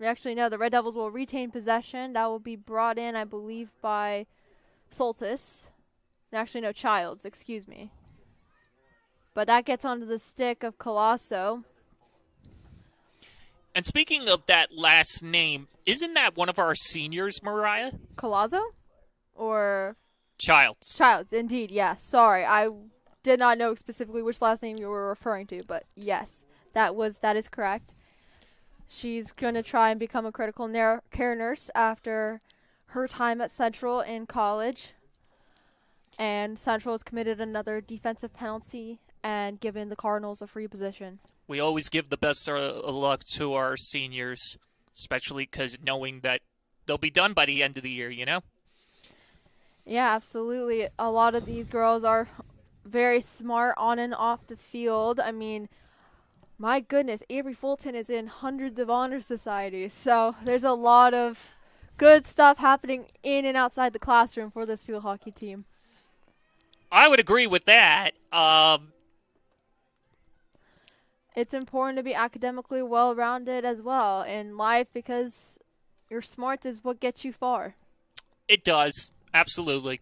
Speaker 4: Actually, no, the Red Devils will retain possession. That will be brought in, I believe, by Soltis. Actually, no, Childs, excuse me. But that gets onto the stick of Colosso.
Speaker 5: And speaking of that last name, isn't that one of our seniors, Mariah?
Speaker 4: Colosso? Or?
Speaker 5: Childs.
Speaker 4: Childs, indeed, yeah. Sorry, I did not know specifically which last name you were referring to, but yes, that is correct. She's going to try and become a critical care nurse after her time at Central in college. And Central has committed another defensive penalty and given the Cardinals a free position.
Speaker 5: We always give the best of luck to our seniors, especially because knowing that they'll be done by the end of the year, you know?
Speaker 4: Yeah, absolutely. A lot of these girls are very smart on and off the field. I mean, my goodness, Avery Fulton is in hundreds of honor societies. So there's a lot of good stuff happening in and outside the classroom for this field hockey team.
Speaker 5: I would agree with that.
Speaker 4: It's important to be academically well-rounded as well in life because your smarts is what gets you far.
Speaker 5: It does. Absolutely.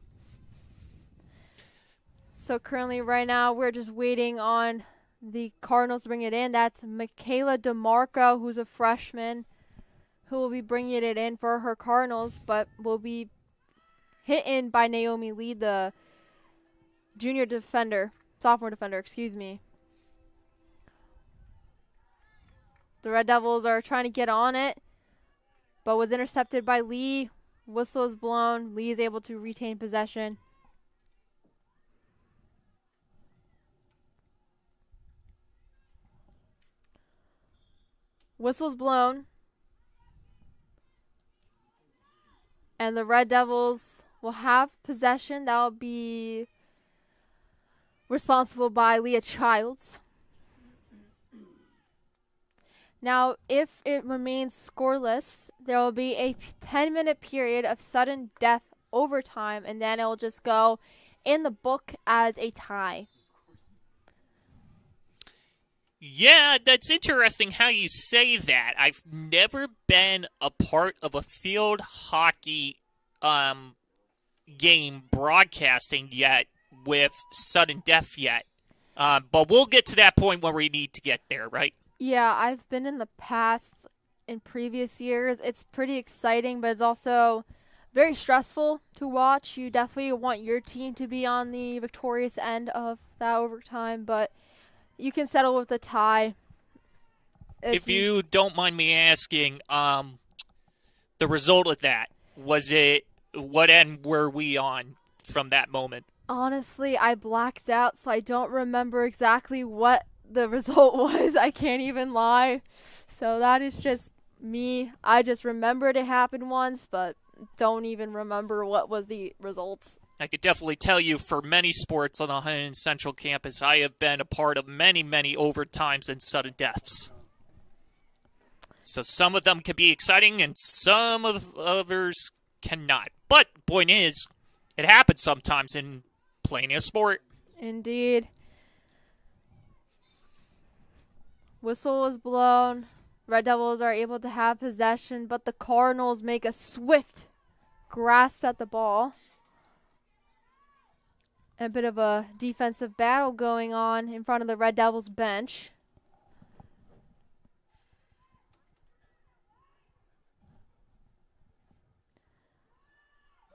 Speaker 4: So currently right now we're just waiting on the Cardinals bring it in. That's Michaela DeMarco, who's a freshman, who will be bringing it in for her Cardinals, but will be hit in by Naomi Lee, the sophomore defender, excuse me. The Red Devils are trying to get on it, but was intercepted by Lee. Whistle is blown. Lee is able to retain possession. Whistle's blown. And the Red Devils will have possession. That will be responsible by Leah Childs. Now, if it remains scoreless, there will be a 10-minute period of sudden death overtime, and then it will just go in the book as a tie.
Speaker 5: Yeah, that's interesting how you say that. I've never been a part of a field hockey game broadcasting yet with sudden death yet. But we'll get to that point when we need to get there, right?
Speaker 4: Yeah, I've been in the past, in previous years. It's pretty exciting, but it's also very stressful to watch. You definitely want your team to be on the victorious end of that overtime, but you can settle with a tie.
Speaker 5: If you don't mind me asking, the result of that, what end were we on from that moment?
Speaker 4: Honestly, I blacked out, so I don't remember exactly what the result was. I can't even lie. So that is just me. I just remembered it happened once, but don't even remember what was the results.
Speaker 5: I could definitely tell you for many sports on the Hunterdon Central campus, I have been a part of many, many overtimes and sudden deaths. So some of them can be exciting and some of others cannot. But the point is, it happens sometimes in playing a sport.
Speaker 4: Indeed. Whistle is blown. Red Devils are able to have possession, but the Cardinals make a swift grasp at the ball. A bit of a defensive battle going on in front of the Red Devils bench.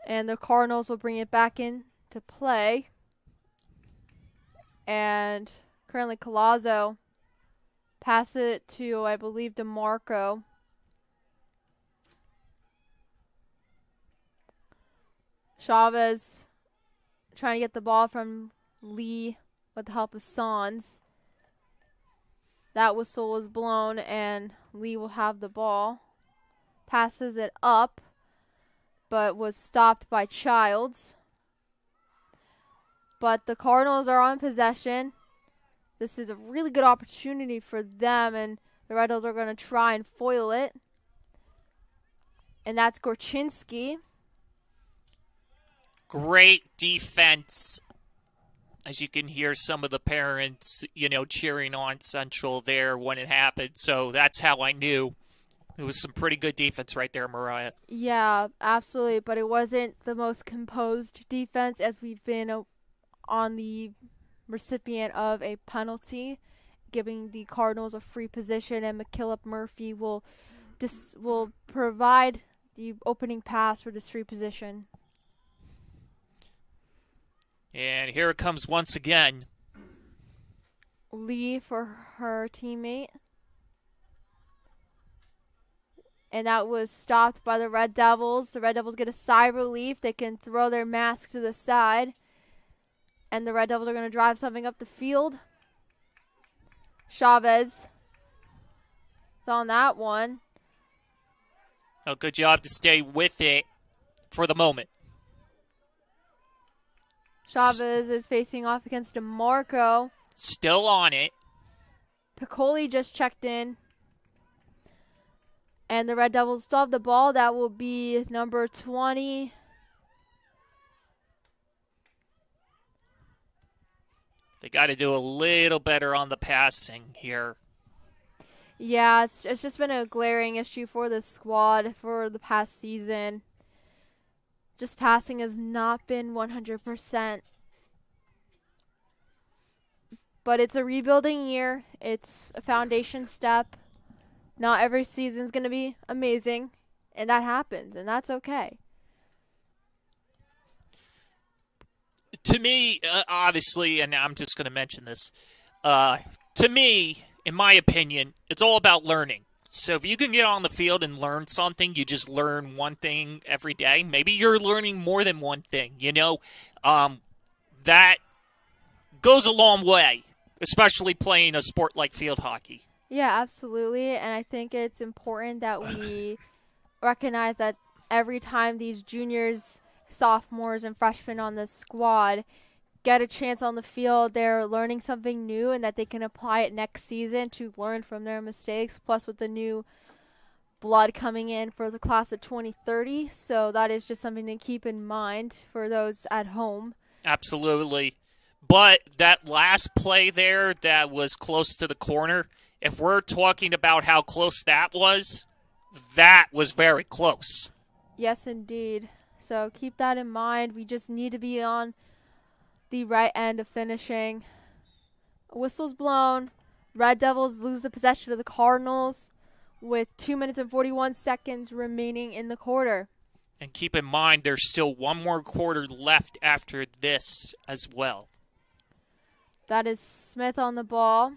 Speaker 4: And the Cardinals will bring it back in to play. And currently Collazo pass it to, I believe, DeMarco. Chavez trying to get the ball from Lee with the help of Sans. That whistle was blown, and Lee will have the ball. Passes it up, but was stopped by Childs. But the Cardinals are on possession. This is a really good opportunity for them, and the Red Devils are going to try and foil it. And that's Gorchinski.
Speaker 5: Great defense. As you can hear some of the parents, cheering on Central there when it happened. So that's how I knew it was some pretty good defense right there, Mariah.
Speaker 4: Yeah, absolutely. But it wasn't the most composed defense, as we've been on the recipient of a penalty, giving the Cardinals a free position, and McKillop Murphy will provide the opening pass for this free position.
Speaker 5: And here it comes once again.
Speaker 4: Lee for her teammate. And that was stopped by the Red Devils. The Red Devils get a sigh of relief. They can throw their mask to the side. And the Red Devils are going to drive something up the field. Chavez is on that one.
Speaker 5: Oh, good job to stay with it for the moment.
Speaker 4: Chavez is facing off against DeMarco.
Speaker 5: Still on it.
Speaker 4: Piccoli just checked in. And the Red Devils still have the ball. That will be number 20.
Speaker 5: They got to do a little better on the passing here.
Speaker 4: Yeah, it's just been a glaring issue for the squad for the past season. Just passing has not been 100%. But it's a rebuilding year. It's a foundation step. Not every season's going to be amazing, and that happens, and that's okay.
Speaker 5: To me, obviously, and I'm just going to mention this, to me, in my opinion, it's all about learning. So if you can get on the field and learn something, you just learn one thing every day. Maybe you're learning more than one thing, that goes a long way, especially playing a sport like field hockey.
Speaker 4: Yeah, absolutely. And I think it's important that we recognize that every time these juniors, sophomores, and freshmen on this squad get a chance on the field, they're learning something new and that they can apply it next season to learn from their mistakes, plus with the new blood coming in for the class of 2030. So that is just something to keep in mind for those at home.
Speaker 5: Absolutely. But that last play there that was close to the corner, if we're talking about how close that was very close.
Speaker 4: Yes, indeed. So keep that in mind. We just need to be on the right end of finishing. A whistle's blown. Red Devils lose the possession of the Cardinals with 2 minutes and 41 seconds remaining in the quarter.
Speaker 5: And keep in mind, there's still one more quarter left after this as well.
Speaker 4: That is Smith on the ball.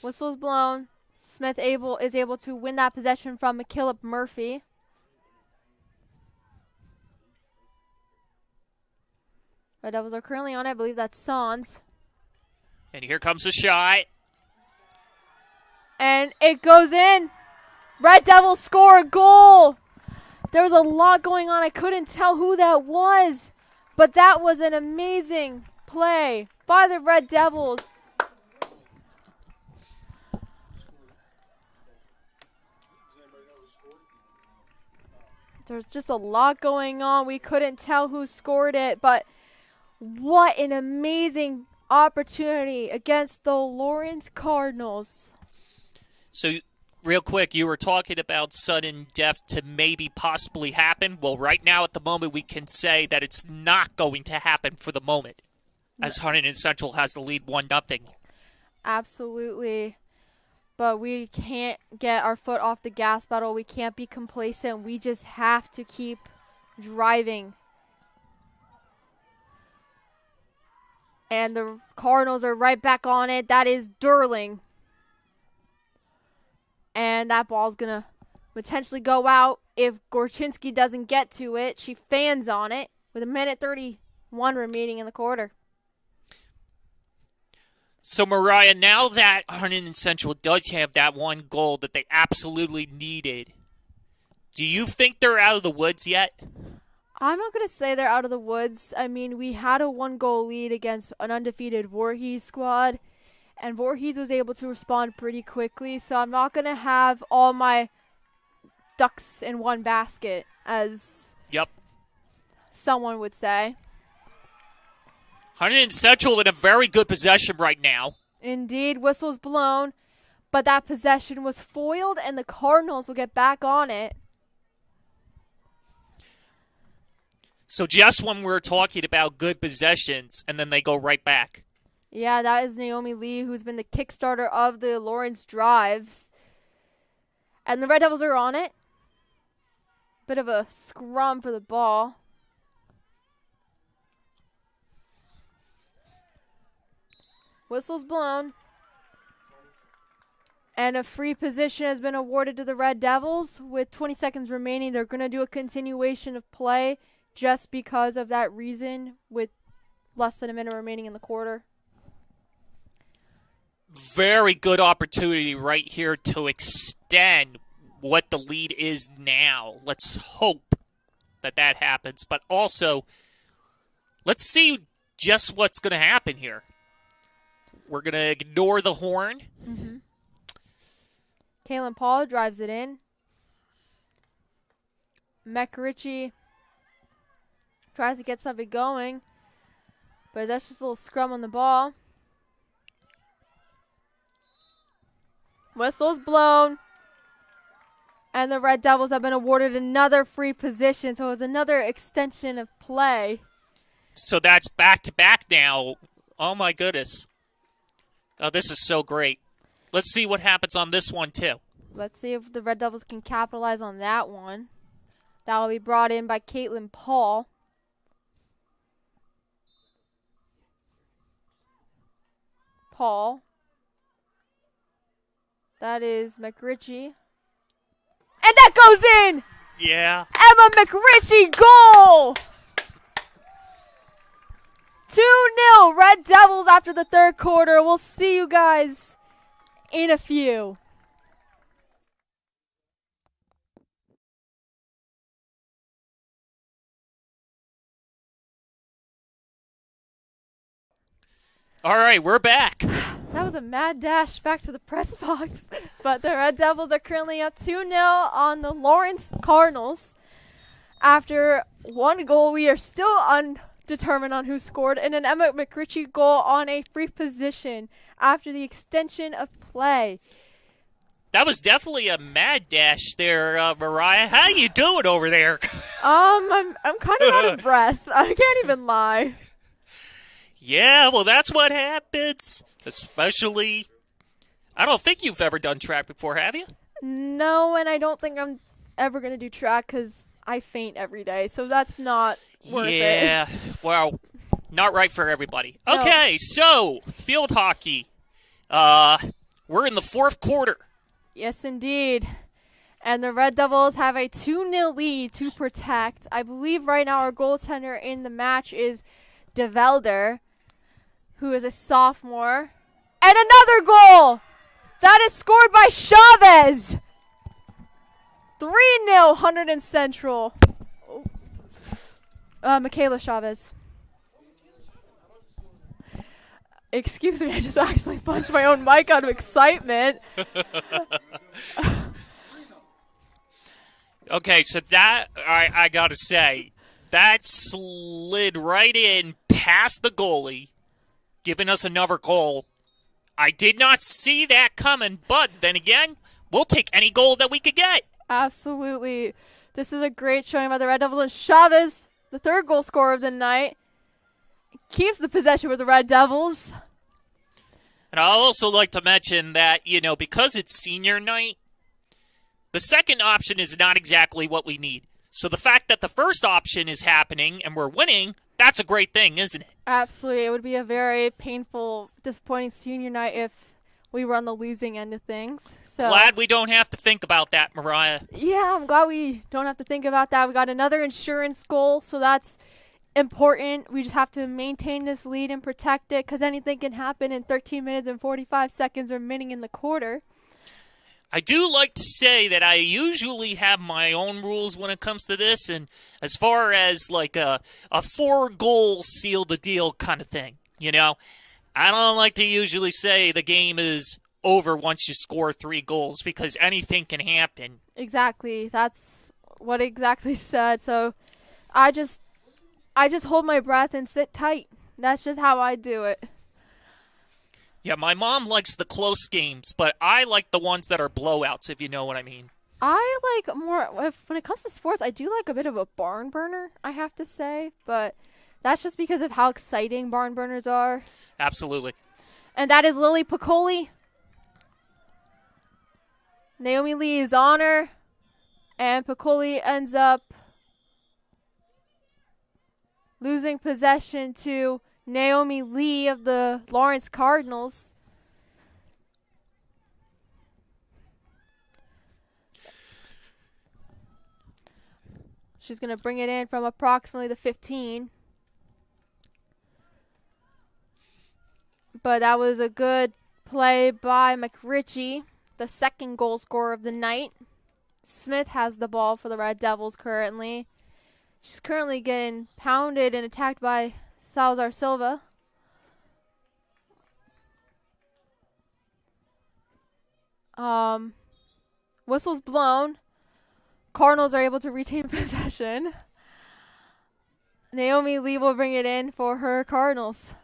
Speaker 4: Whistle's blown. Smith is able to win that possession from McKillop Murphy. Red Devils are currently on it. I believe that's Sans.
Speaker 5: And here comes the shot.
Speaker 4: And it goes in. Red Devils score a goal. There was a lot going on. I couldn't tell who that was. But that was an amazing play by the Red Devils. There's just a lot going on. We couldn't tell who scored it, but what an amazing opportunity against the Lawrence Cardinals.
Speaker 5: So, real quick, you were talking about sudden death to maybe possibly happen. Well, right now at the moment, we can say that it's not going to happen for the moment, as Hunterdon Central has the lead 1-0.
Speaker 4: Absolutely. But we can't get our foot off the gas pedal. We can't be complacent. We just have to keep driving. And the Cardinals are right back on it. That is Durling. And that ball's going to potentially go out if Gorchinski doesn't get to it. She fans on it with 1:31 remaining in the quarter.
Speaker 5: So, Mariah, now that Hunterdon Central does have that one goal that they absolutely needed, do you think they're out of the woods yet?
Speaker 4: I'm not going to say they're out of the woods. I mean, we had a 1-goal lead against an undefeated Voorhees squad, and Voorhees was able to respond pretty quickly, so I'm not going to have all my ducks in one basket, as someone would say.
Speaker 5: Hunterdon Central in a very good possession right now.
Speaker 4: Indeed, whistle's blown, but that possession was foiled, and the Cardinals will get back on it.
Speaker 5: So just when we're talking about good possessions, and then they go right back.
Speaker 4: Yeah, that is Naomi Lee, who's been the kickstarter of the Lawrence drives. And the Red Devils are on it. Bit of a scrum for the ball. Whistle's blown. And a free position has been awarded to the Red Devils. With 20 seconds remaining, they're going to do a continuation of play just because of that reason with less than a minute remaining in the quarter.
Speaker 5: Very good opportunity right here to extend what the lead is now. Let's hope that that happens. But also, let's see just what's going to happen here. We're going to ignore the horn.
Speaker 4: Mm-hmm. Kaylin Paul drives it in. Mekarici tries to get something going, but that's just a little scrum on the ball. Whistle's blown. And the Red Devils have been awarded another free position, so it's another extension of play.
Speaker 5: So that's back-to-back now. Oh, my goodness. Oh, this is so great. Let's see what happens on this one, too.
Speaker 4: Let's see if the Red Devils can capitalize on that one. That will be brought in by Caitlin Paul. That is McRitchie. And that goes in!
Speaker 5: Yeah.
Speaker 4: Emma McRitchie goal! 2-0 Red Devils after the third quarter. We'll see you guys in a few.
Speaker 5: All right, we're back.
Speaker 4: That was a mad dash back to the press box. But the Red Devils are currently up 2-0 on the Lawrence Cardinals. After one goal, we are still undetermined on who scored, and an Emma McRitchie goal on a free position after the extension of play.
Speaker 5: That was definitely a mad dash there, Mariah. How you doing over there?
Speaker 4: I'm kind of out of breath. I can't even lie.
Speaker 5: Yeah, well, that's what happens. Especially, I don't think you've ever done track before, have you?
Speaker 4: No, and I don't think I'm ever going to do track because I faint every day, so that's not worth it.
Speaker 5: Yeah, well, not right for everybody.
Speaker 4: No.
Speaker 5: Okay, so, field hockey. We're in the fourth quarter.
Speaker 4: Yes, indeed. And the Red Devils have a 2-0 lead to protect. I believe right now our goaltender in the match is DeVelder, who is a sophomore. And another goal! That is scored by Chavez! 3-0 Hunterdon Central. Michaela Chavez. Excuse me, I just actually punched my own mic out of excitement.
Speaker 5: Okay, so that, I gotta say, that slid right in past the goalie, giving us another goal. I did not see that coming, but then again, we'll take any goal that we could get.
Speaker 4: Absolutely. This is a great showing by the Red Devils. And Chavez, the third goal scorer of the night, keeps the possession with the Red Devils.
Speaker 5: And I'll also like to mention that, because it's senior night, the second option is not exactly what we need. So the fact that the first option is happening and we're winning, that's a great thing, isn't it?
Speaker 4: Absolutely. It would be a very painful, disappointing senior night if we were on the losing end of things. So
Speaker 5: Glad we don't have to think about that, Mariah.
Speaker 4: yeah, I'm glad we don't have to think about that. We got another insurance goal, so that's important. We just have to maintain this lead and protect it because anything can happen in 13 minutes and 45 seconds remaining in the quarter.
Speaker 5: I do like to say that I usually have my own rules when it comes to this, and as far as like a 4-goal seal the deal kind of thing, I don't like to usually say the game is over once you score 3 goals because anything can happen.
Speaker 4: Exactly. That's what exactly said. So I just hold my breath and sit tight. That's just how I do it.
Speaker 5: Yeah, my mom likes the close games, but I like the ones that are blowouts, if you know what I mean.
Speaker 4: I like more, when it comes to sports, I do like a bit of a barn burner, I have to say. But that's just because of how exciting barn burners are.
Speaker 5: Absolutely.
Speaker 4: And that is Lily Piccoli. Naomi Lee is on her. And Piccoli ends up losing possession to Naomi Lee of the Lawrence Cardinals. She's going to bring it in from approximately the 15. But that was a good play by McRitchie, the second goal scorer of the night. Smith has the ball for the Red Devils currently. She's currently getting pounded and attacked by Salazar Silva. Whistle's blown. Cardinals are able to retain possession. Naomi Lee will bring it in for her Cardinals.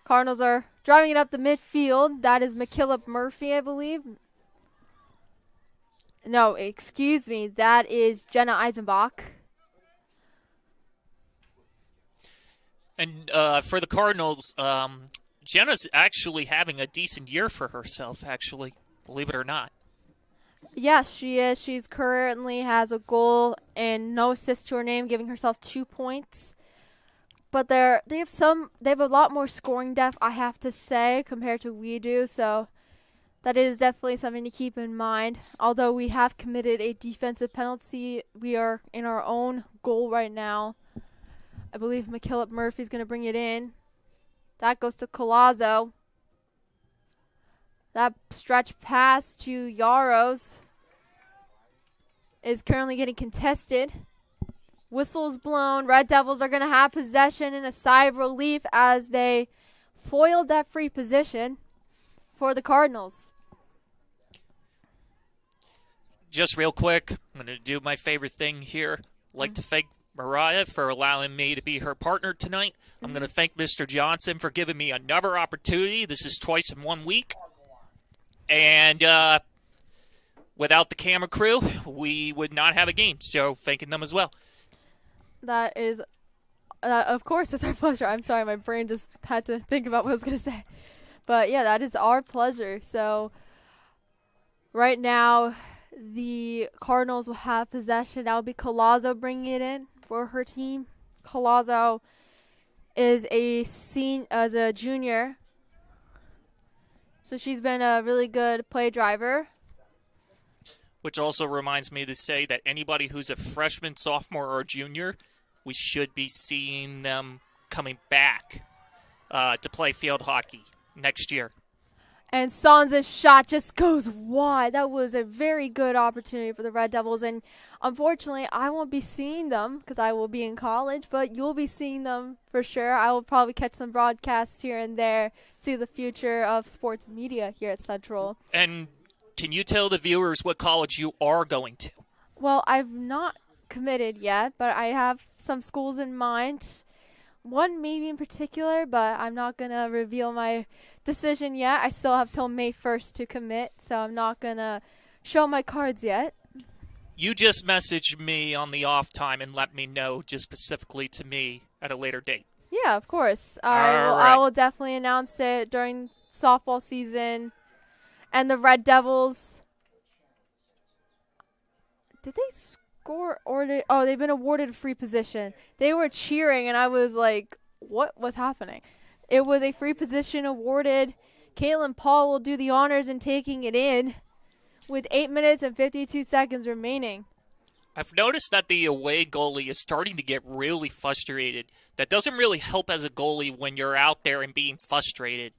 Speaker 4: Cardinals are driving it up the midfield. That is McKillop Murphy, I believe. No, excuse me. That is Jenna Eisenbach.
Speaker 5: And for the Cardinals, Jenna's actually having a decent year for herself, actually, believe it or not.
Speaker 4: Yes, she is. She's currently has a goal and no assists to her name, giving herself 2 points. But they have a lot more scoring depth, I have to say, compared to we do. So that is definitely something to keep in mind. Although we have committed a defensive penalty, we are in our own goal right now. I believe McKillop Murphy's going to bring it in. That goes to Collazo. That stretch pass to Yaros is currently getting contested. Whistle's blown. Red Devils are going to have possession in a sigh of relief as they foiled that free position for the Cardinals.
Speaker 5: Just real quick, I'm going to do my favorite thing here. I'd like to thank Mariah for allowing me to be her partner tonight. I'm going to thank Mr. Johnson for giving me another opportunity. This is twice in 1 week. And without the camera crew, we would not have a game. So thanking them as well.
Speaker 4: That is, of course, it's our pleasure. I'm sorry, my brain just had to think about what I was going to say. But, yeah, that is our pleasure. So, right now, the Cardinals will have possession. That will be Collazo bringing it in for her team. Collazo is a junior. So, she's been a really good play driver.
Speaker 5: Which also reminds me to say that anybody who's a freshman, sophomore, or junior, we should be seeing them coming back to play field hockey next year.
Speaker 4: And Sansa's shot just goes wide. That was a very good opportunity for the Red Devils. And unfortunately, I won't be seeing them because I will be in college, but you'll be seeing them for sure. I will probably catch some broadcasts here and there, see the future of sports media here at Central.
Speaker 5: And can you tell the viewers what college you are going to?
Speaker 4: Well, I've not committed yet, but I have some schools in mind. One maybe in particular, but I'm not going to reveal my decision yet. I still have till May 1st to commit, so I'm not going to show my cards yet.
Speaker 5: You just message me on the off time and let me know just specifically to me at a later date.
Speaker 4: Yeah, of course.
Speaker 5: All
Speaker 4: I
Speaker 5: right.
Speaker 4: will definitely announce it during softball season. And the Red Devils, did they score or they've been awarded a free position. They were cheering and I was like, what was happening? It was a free position awarded. Caitlin Paul will do the honors in taking it in with 8 minutes and 52 seconds remaining.
Speaker 5: I've noticed that the away goalie is starting to get really frustrated. That doesn't really help as a goalie when you're out there and being frustrated.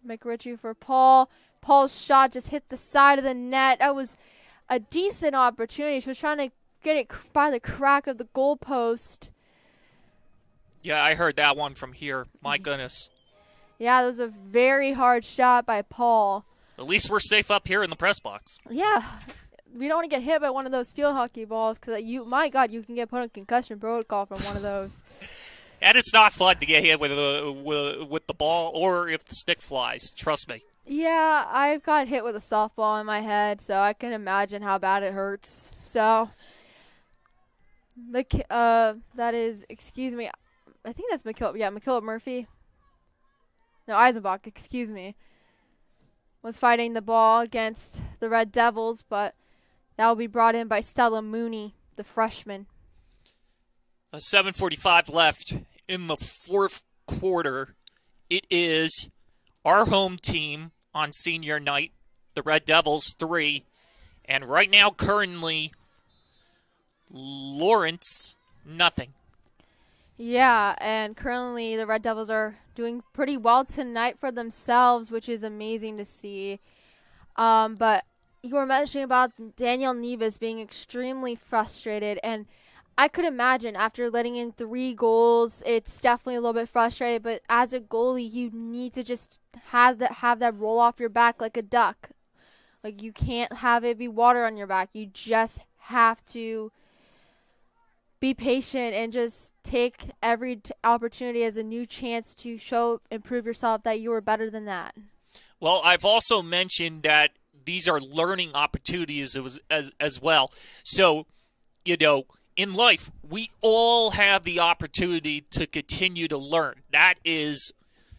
Speaker 4: McRitchie for Paul. Paul's shot just hit the side of the net. That was a decent opportunity. She was trying to get it by the crack of the goalpost.
Speaker 5: Yeah, I heard that one from here. My goodness.
Speaker 4: Yeah, that was a very hard shot by Paul.
Speaker 5: At least we're safe up here in the press box.
Speaker 4: Yeah, we don't want to get hit by one of those field hockey balls because, my God, you can get put on concussion protocol from one of those.
Speaker 5: And it's not fun to get hit with the ball or if the stick flies. Trust me.
Speaker 4: Yeah, I've got hit with a softball in my head, so I can imagine how bad it hurts. So, that is, excuse me, I think that's McKillop. Yeah, McKillop Murphy. No, Eisenbach, excuse me. Was fighting the ball against the Red Devils, but that will be brought in by Stella Mooney, the freshman.
Speaker 5: 7:45 left in the fourth quarter. It is our home team on senior night, the Red Devils 3. And right now, currently, Lawrence, nothing.
Speaker 4: Yeah, and currently the Red Devils are doing pretty well tonight for themselves, which is amazing to see. But you were mentioning about Danielle Nevis being extremely frustrated, and I could imagine after letting in 3 goals, it's definitely a little bit frustrated. But as a goalie, you need to just have that roll off your back like a duck. Like, you can't have it be water on your back. You just have to be patient and just take every opportunity as a new chance to improve yourself that you are better than that.
Speaker 5: Well, I've also mentioned that these are learning opportunities as well. So, in life, we all have the opportunity to continue to learn. That is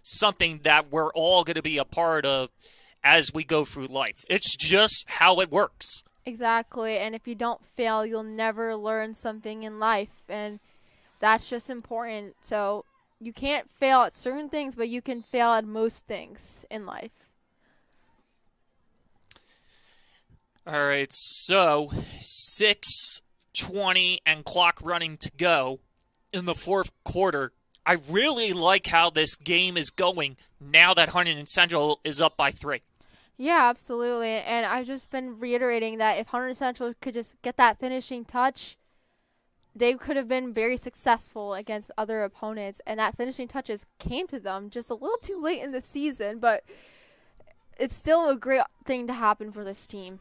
Speaker 5: something that we're all going to be a part of as we go through life. It's just how it works.
Speaker 4: Exactly. And if you don't fail, you'll never learn something in life. And that's just important. So you can't fail at certain things, but you can fail at most things in life.
Speaker 5: All right, so 6:20 and clock running to go in the fourth quarter. I really like how this game is going now that Hunterdon Central is up by 3.
Speaker 4: Yeah, absolutely. And I've just been reiterating that if Hunterdon Central could just get that finishing touch, they could have been very successful against other opponents. And that finishing touches came to them just a little too late in the season, but it's still a great thing to happen for this team.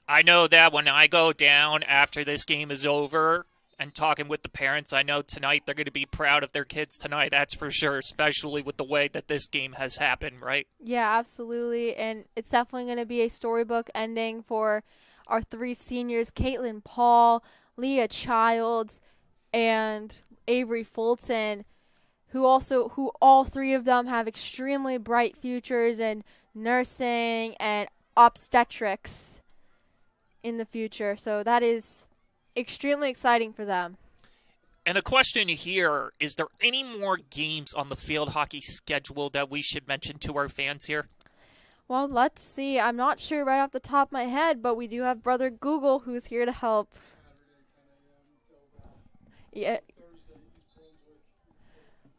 Speaker 5: I know that when I go down after this game is over and talking with the parents, I know tonight they're going to be proud of their kids tonight, that's for sure, especially with the way that this game has happened, right?
Speaker 4: Yeah, absolutely. And it's definitely going to be a storybook ending for our 3 seniors, Caitlin Paul, Leah Childs, and Avery Fulton, who all 3 of them have extremely bright futures in nursing and obstetrics in the future. So that is extremely exciting for them.
Speaker 5: And a question here, is there any more games on the field hockey schedule that we should mention to our fans here?
Speaker 4: Well, let's see. I'm not sure right off the top of my head, but we do have Brother Google who's here to help. Yeah.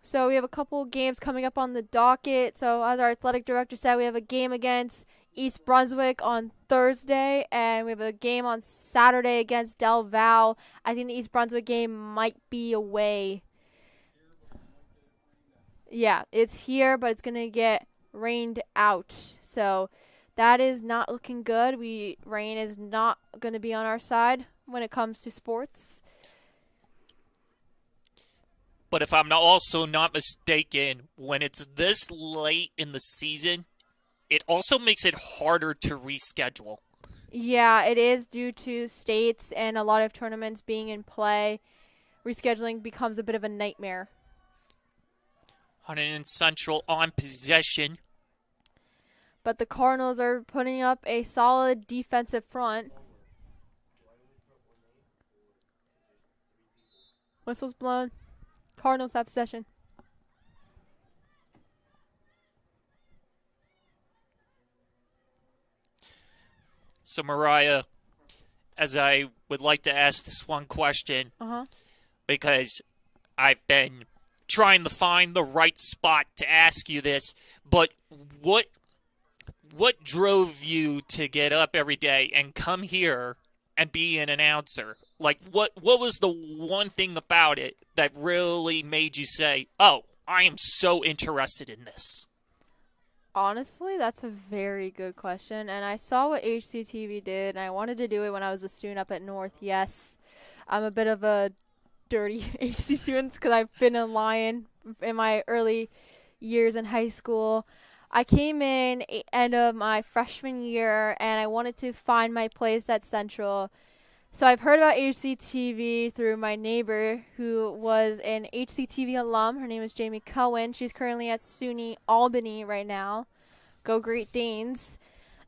Speaker 4: So we have a couple games coming up on the docket. So as our athletic director said, we have a game against East Brunswick on Thursday, and we have a game on Saturday against Del Val. I think the East Brunswick game might be away. Yeah, it's here, but it's going to get rained out. So that is not looking good. Rain is not going to be on our side when it comes to sports.
Speaker 5: But if I'm also not mistaken, when it's this late in the season, it also makes it harder to reschedule.
Speaker 4: Yeah, it is due to states and a lot of tournaments being in play. Rescheduling becomes a bit of a nightmare.
Speaker 5: Hunterdon Central on possession.
Speaker 4: But the Cardinals are putting up a solid defensive front. Whistle's blown. Cardinals have possession.
Speaker 5: So, Mariah, as I would like to ask this one question, because I've been trying to find the right spot to ask you this, but what drove you to get up every day and come here and be an announcer? Like, what was the one thing about it that really made you say, oh, I am so interested in this?
Speaker 4: Honestly, that's a very good question. And I saw what HCTV did, and I wanted to do it when I was a student up at North. Yes, I'm a bit of a dirty HC student because I've been a Lion in my early years in high school. I came in end of my freshman year, and I wanted to find my place at Central. So I've heard about HCTV through my neighbor who was an HCTV alum. Her name is Jamie Cohen. She's currently at SUNY Albany right now. Go Great Danes.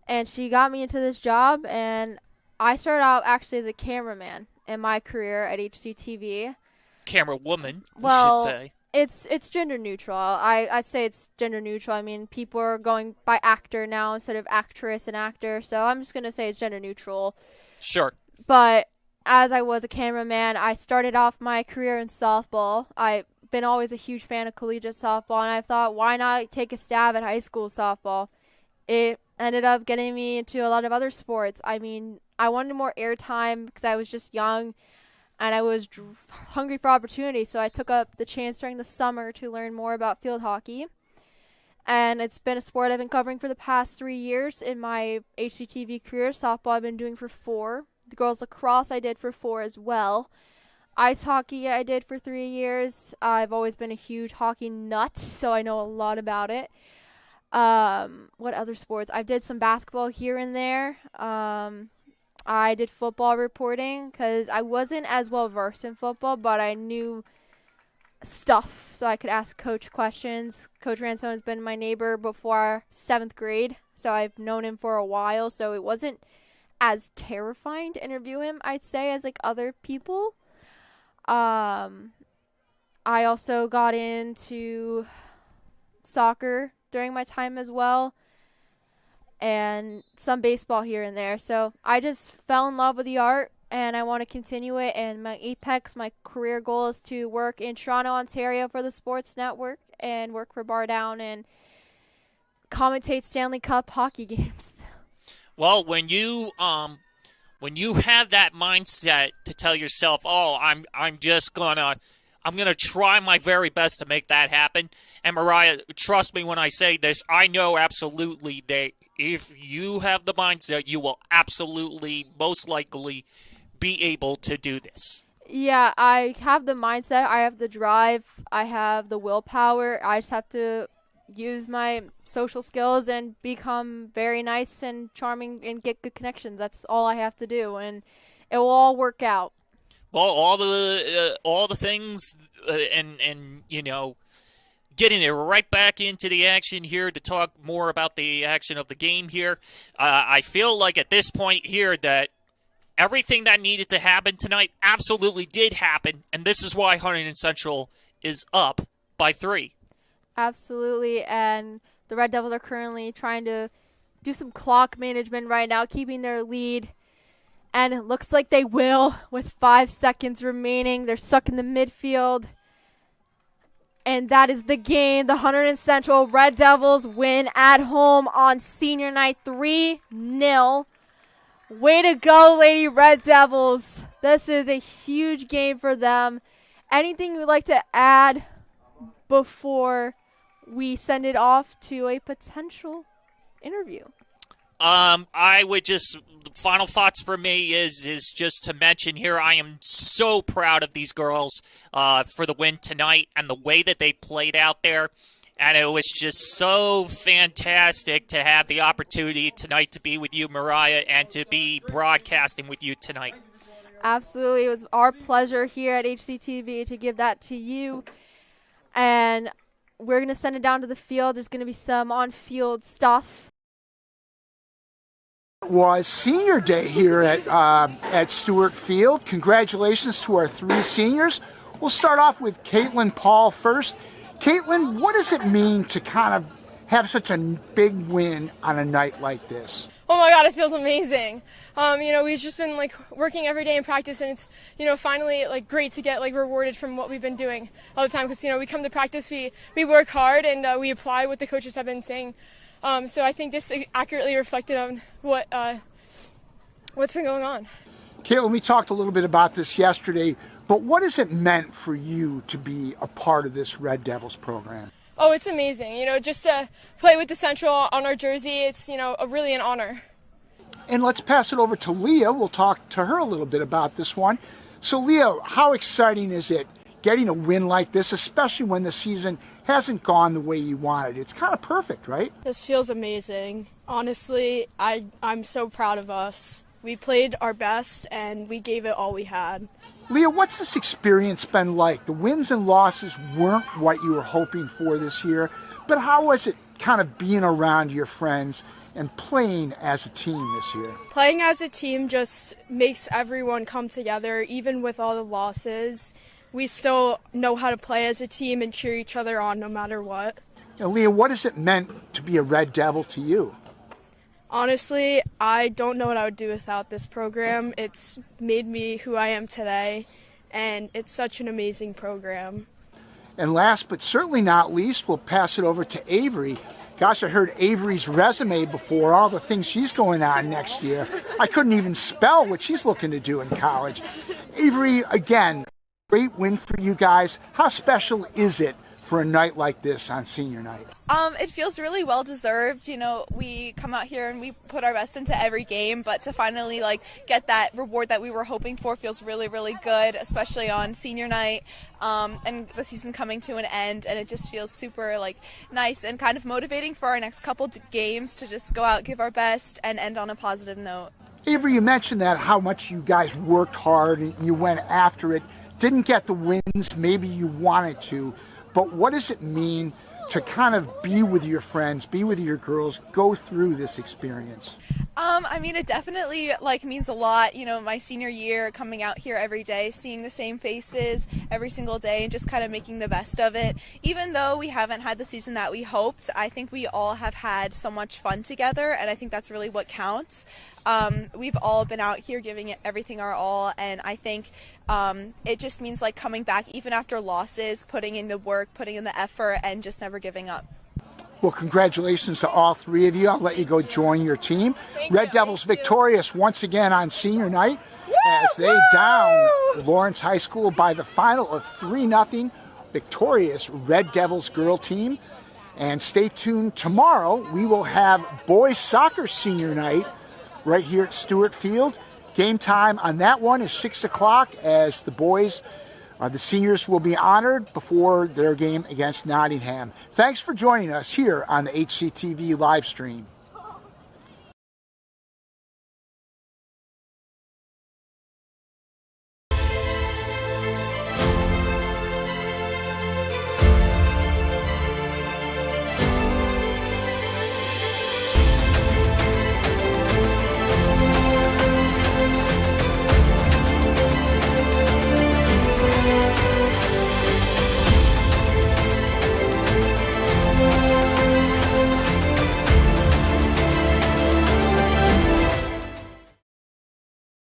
Speaker 4: And she got me into this job, and I started out actually as a cameraman in my career at HCTV.
Speaker 5: Camera woman,
Speaker 4: well,
Speaker 5: you should say.
Speaker 4: It's gender neutral. I'd say it's gender neutral. I mean, people are going by actor now instead of actress and actor, so I'm just going to say it's gender neutral.
Speaker 5: Sure.
Speaker 4: But as I was a cameraman, I started off my career in softball. I've been always a huge fan of collegiate softball, and I thought, why not take a stab at high school softball? It ended up getting me into a lot of other sports. I mean, I wanted more airtime because I was just young, and I was hungry for opportunity, so I took up the chance during the summer to learn more about field hockey. And it's been a sport I've been covering for the past 3 years in my HCTV career. Softball I've been doing for 4. The girls lacrosse I did for 4 as well. Ice hockey I did for 3 years. I've always been a huge hockey nut, so I know a lot about it. What other sports? I did some basketball here and there. I did football reporting because I wasn't as well versed in football, but I knew stuff, so I could ask Coach questions. Coach Ransone has been my neighbor before 7th grade, so I've known him for a while, so it wasn't as terrifying to interview him, I'd say, as like other people. I also got into soccer during my time as well, and some baseball here and there. So I just fell in love with the art, and I want to continue it. And my apex, my career goal is to work in Toronto, Ontario for the Sports Network and work for Bar Down and commentate Stanley Cup hockey games.
Speaker 5: Well, when you have that mindset to tell yourself, "Oh, I'm gonna try my very best to make that happen," and Mariah, trust me when I say this, I know absolutely that if you have the mindset, you will absolutely, most likely, be able to do this.
Speaker 4: Yeah, I have the mindset, I have the drive, I have the willpower. I just have to use my social skills and become very nice and charming and get good connections. That's all I have to do, and it will all work out.
Speaker 5: Well, all the things, and you know, getting it right back into the action here to talk more about the action of the game here. I feel like at this point here that everything that needed to happen tonight absolutely did happen, and this is why Hunterdon Central is up by 3.
Speaker 4: Absolutely, and the Red Devils are currently trying to do some clock management right now, keeping their lead. And it looks like they will with 5 seconds remaining. They're stuck in the midfield. And that is the game. The Hunterdon Central Red Devils win at home on senior night 3-0. Way to go, Lady Red Devils. This is a huge game for them. Anything you'd like to add before we send it off to a potential interview?
Speaker 5: I would just, final thoughts for me is just to mention here, I am so proud of these girls for the win tonight and the way that they played out there. And it was just so fantastic to have the opportunity tonight to be with you, Mariah, and to be broadcasting with you tonight.
Speaker 4: Absolutely. It was our pleasure here at HCTV to give that to you. And we're going to send it down to the field. There's going to be some on-field stuff.
Speaker 6: It was senior day here at Stewart Field. Congratulations to our 3 seniors. We'll start off with Caitlin Paul first. Caitlin, what does it mean to kind of have such a big win on a night like this?
Speaker 8: Oh my God, it feels amazing. We've just been working every day in practice, and it's finally great to get rewarded from what we've been doing all the time. Because we come to practice, we work hard, and we apply what the coaches have been saying. So I think this accurately reflected on what's been going on.
Speaker 6: Caitlin, we talked a little bit about this yesterday, but what has it meant for you to be a part of this Red Devils program?
Speaker 8: Oh, it's amazing. Just to play with the Central on our jersey, it's, really an honor.
Speaker 6: And let's pass it over to Leah. We'll talk to her a little bit about this one. So, Leah, how exciting is it getting a win like this, especially when the season hasn't gone the way you wanted? It's kind of perfect, right?
Speaker 9: This feels amazing. Honestly, I'm so proud of us. We played our best, and we gave it all we had.
Speaker 6: Leah, what's this experience been like? The wins and losses weren't what you were hoping for this year, but how was it kind of being around your friends and playing as a team this year?
Speaker 9: Playing as a team just makes everyone come together, even with all the losses. We still know how to play as a team and cheer each other on no matter what.
Speaker 6: Now, Leah, what has it meant to be a Red Devil to you?
Speaker 9: Honestly, I don't know what I would do without this program. It's made me who I am today, and it's such an amazing program.
Speaker 6: And last but certainly not least, we'll pass it over to Avery. Gosh, I heard Avery's resume before, all the things she's going on next year. I couldn't even spell what she's looking to do in college. Avery, again, great win for you guys. How special is it for a night like this on senior night?
Speaker 10: It feels really well deserved. You know, we come out here and we put our best into every game, but to finally get that reward that we were hoping for feels really, really good, especially on senior night, and the season coming to an end, and it just feels super nice and kind of motivating for our next couple games to just go out, give our best, and end on a positive note.
Speaker 6: Avery, you mentioned that how much you guys worked hard and you went after it, didn't get the wins maybe you wanted to, but what does it mean to kind of be with your friends, be with your girls, go through this experience?
Speaker 10: I mean, it definitely means a lot. You know, my senior year, coming out here every day, seeing the same faces every single day, and just kind of making the best of it. Even though we haven't had the season that we hoped, I think we all have had so much fun together, and I think that's really what counts. We've all been out here giving it everything our all, and I think it just means coming back even after losses, putting in the work, putting in the effort, and just never giving up.
Speaker 6: Well, congratulations to all three of you. I'll let you go join your team. Red Devils victorious once again on senior night as they down Lawrence High School by the final of 3-0. Victorious Red Devils girl team. And stay tuned. Tomorrow we will have boys soccer senior night right here at Stewart Field. Game time on that one is 6 o'clock as the boys, the seniors, will be honored before their game against Nottingham. Thanks for joining us here on the HCTV live stream.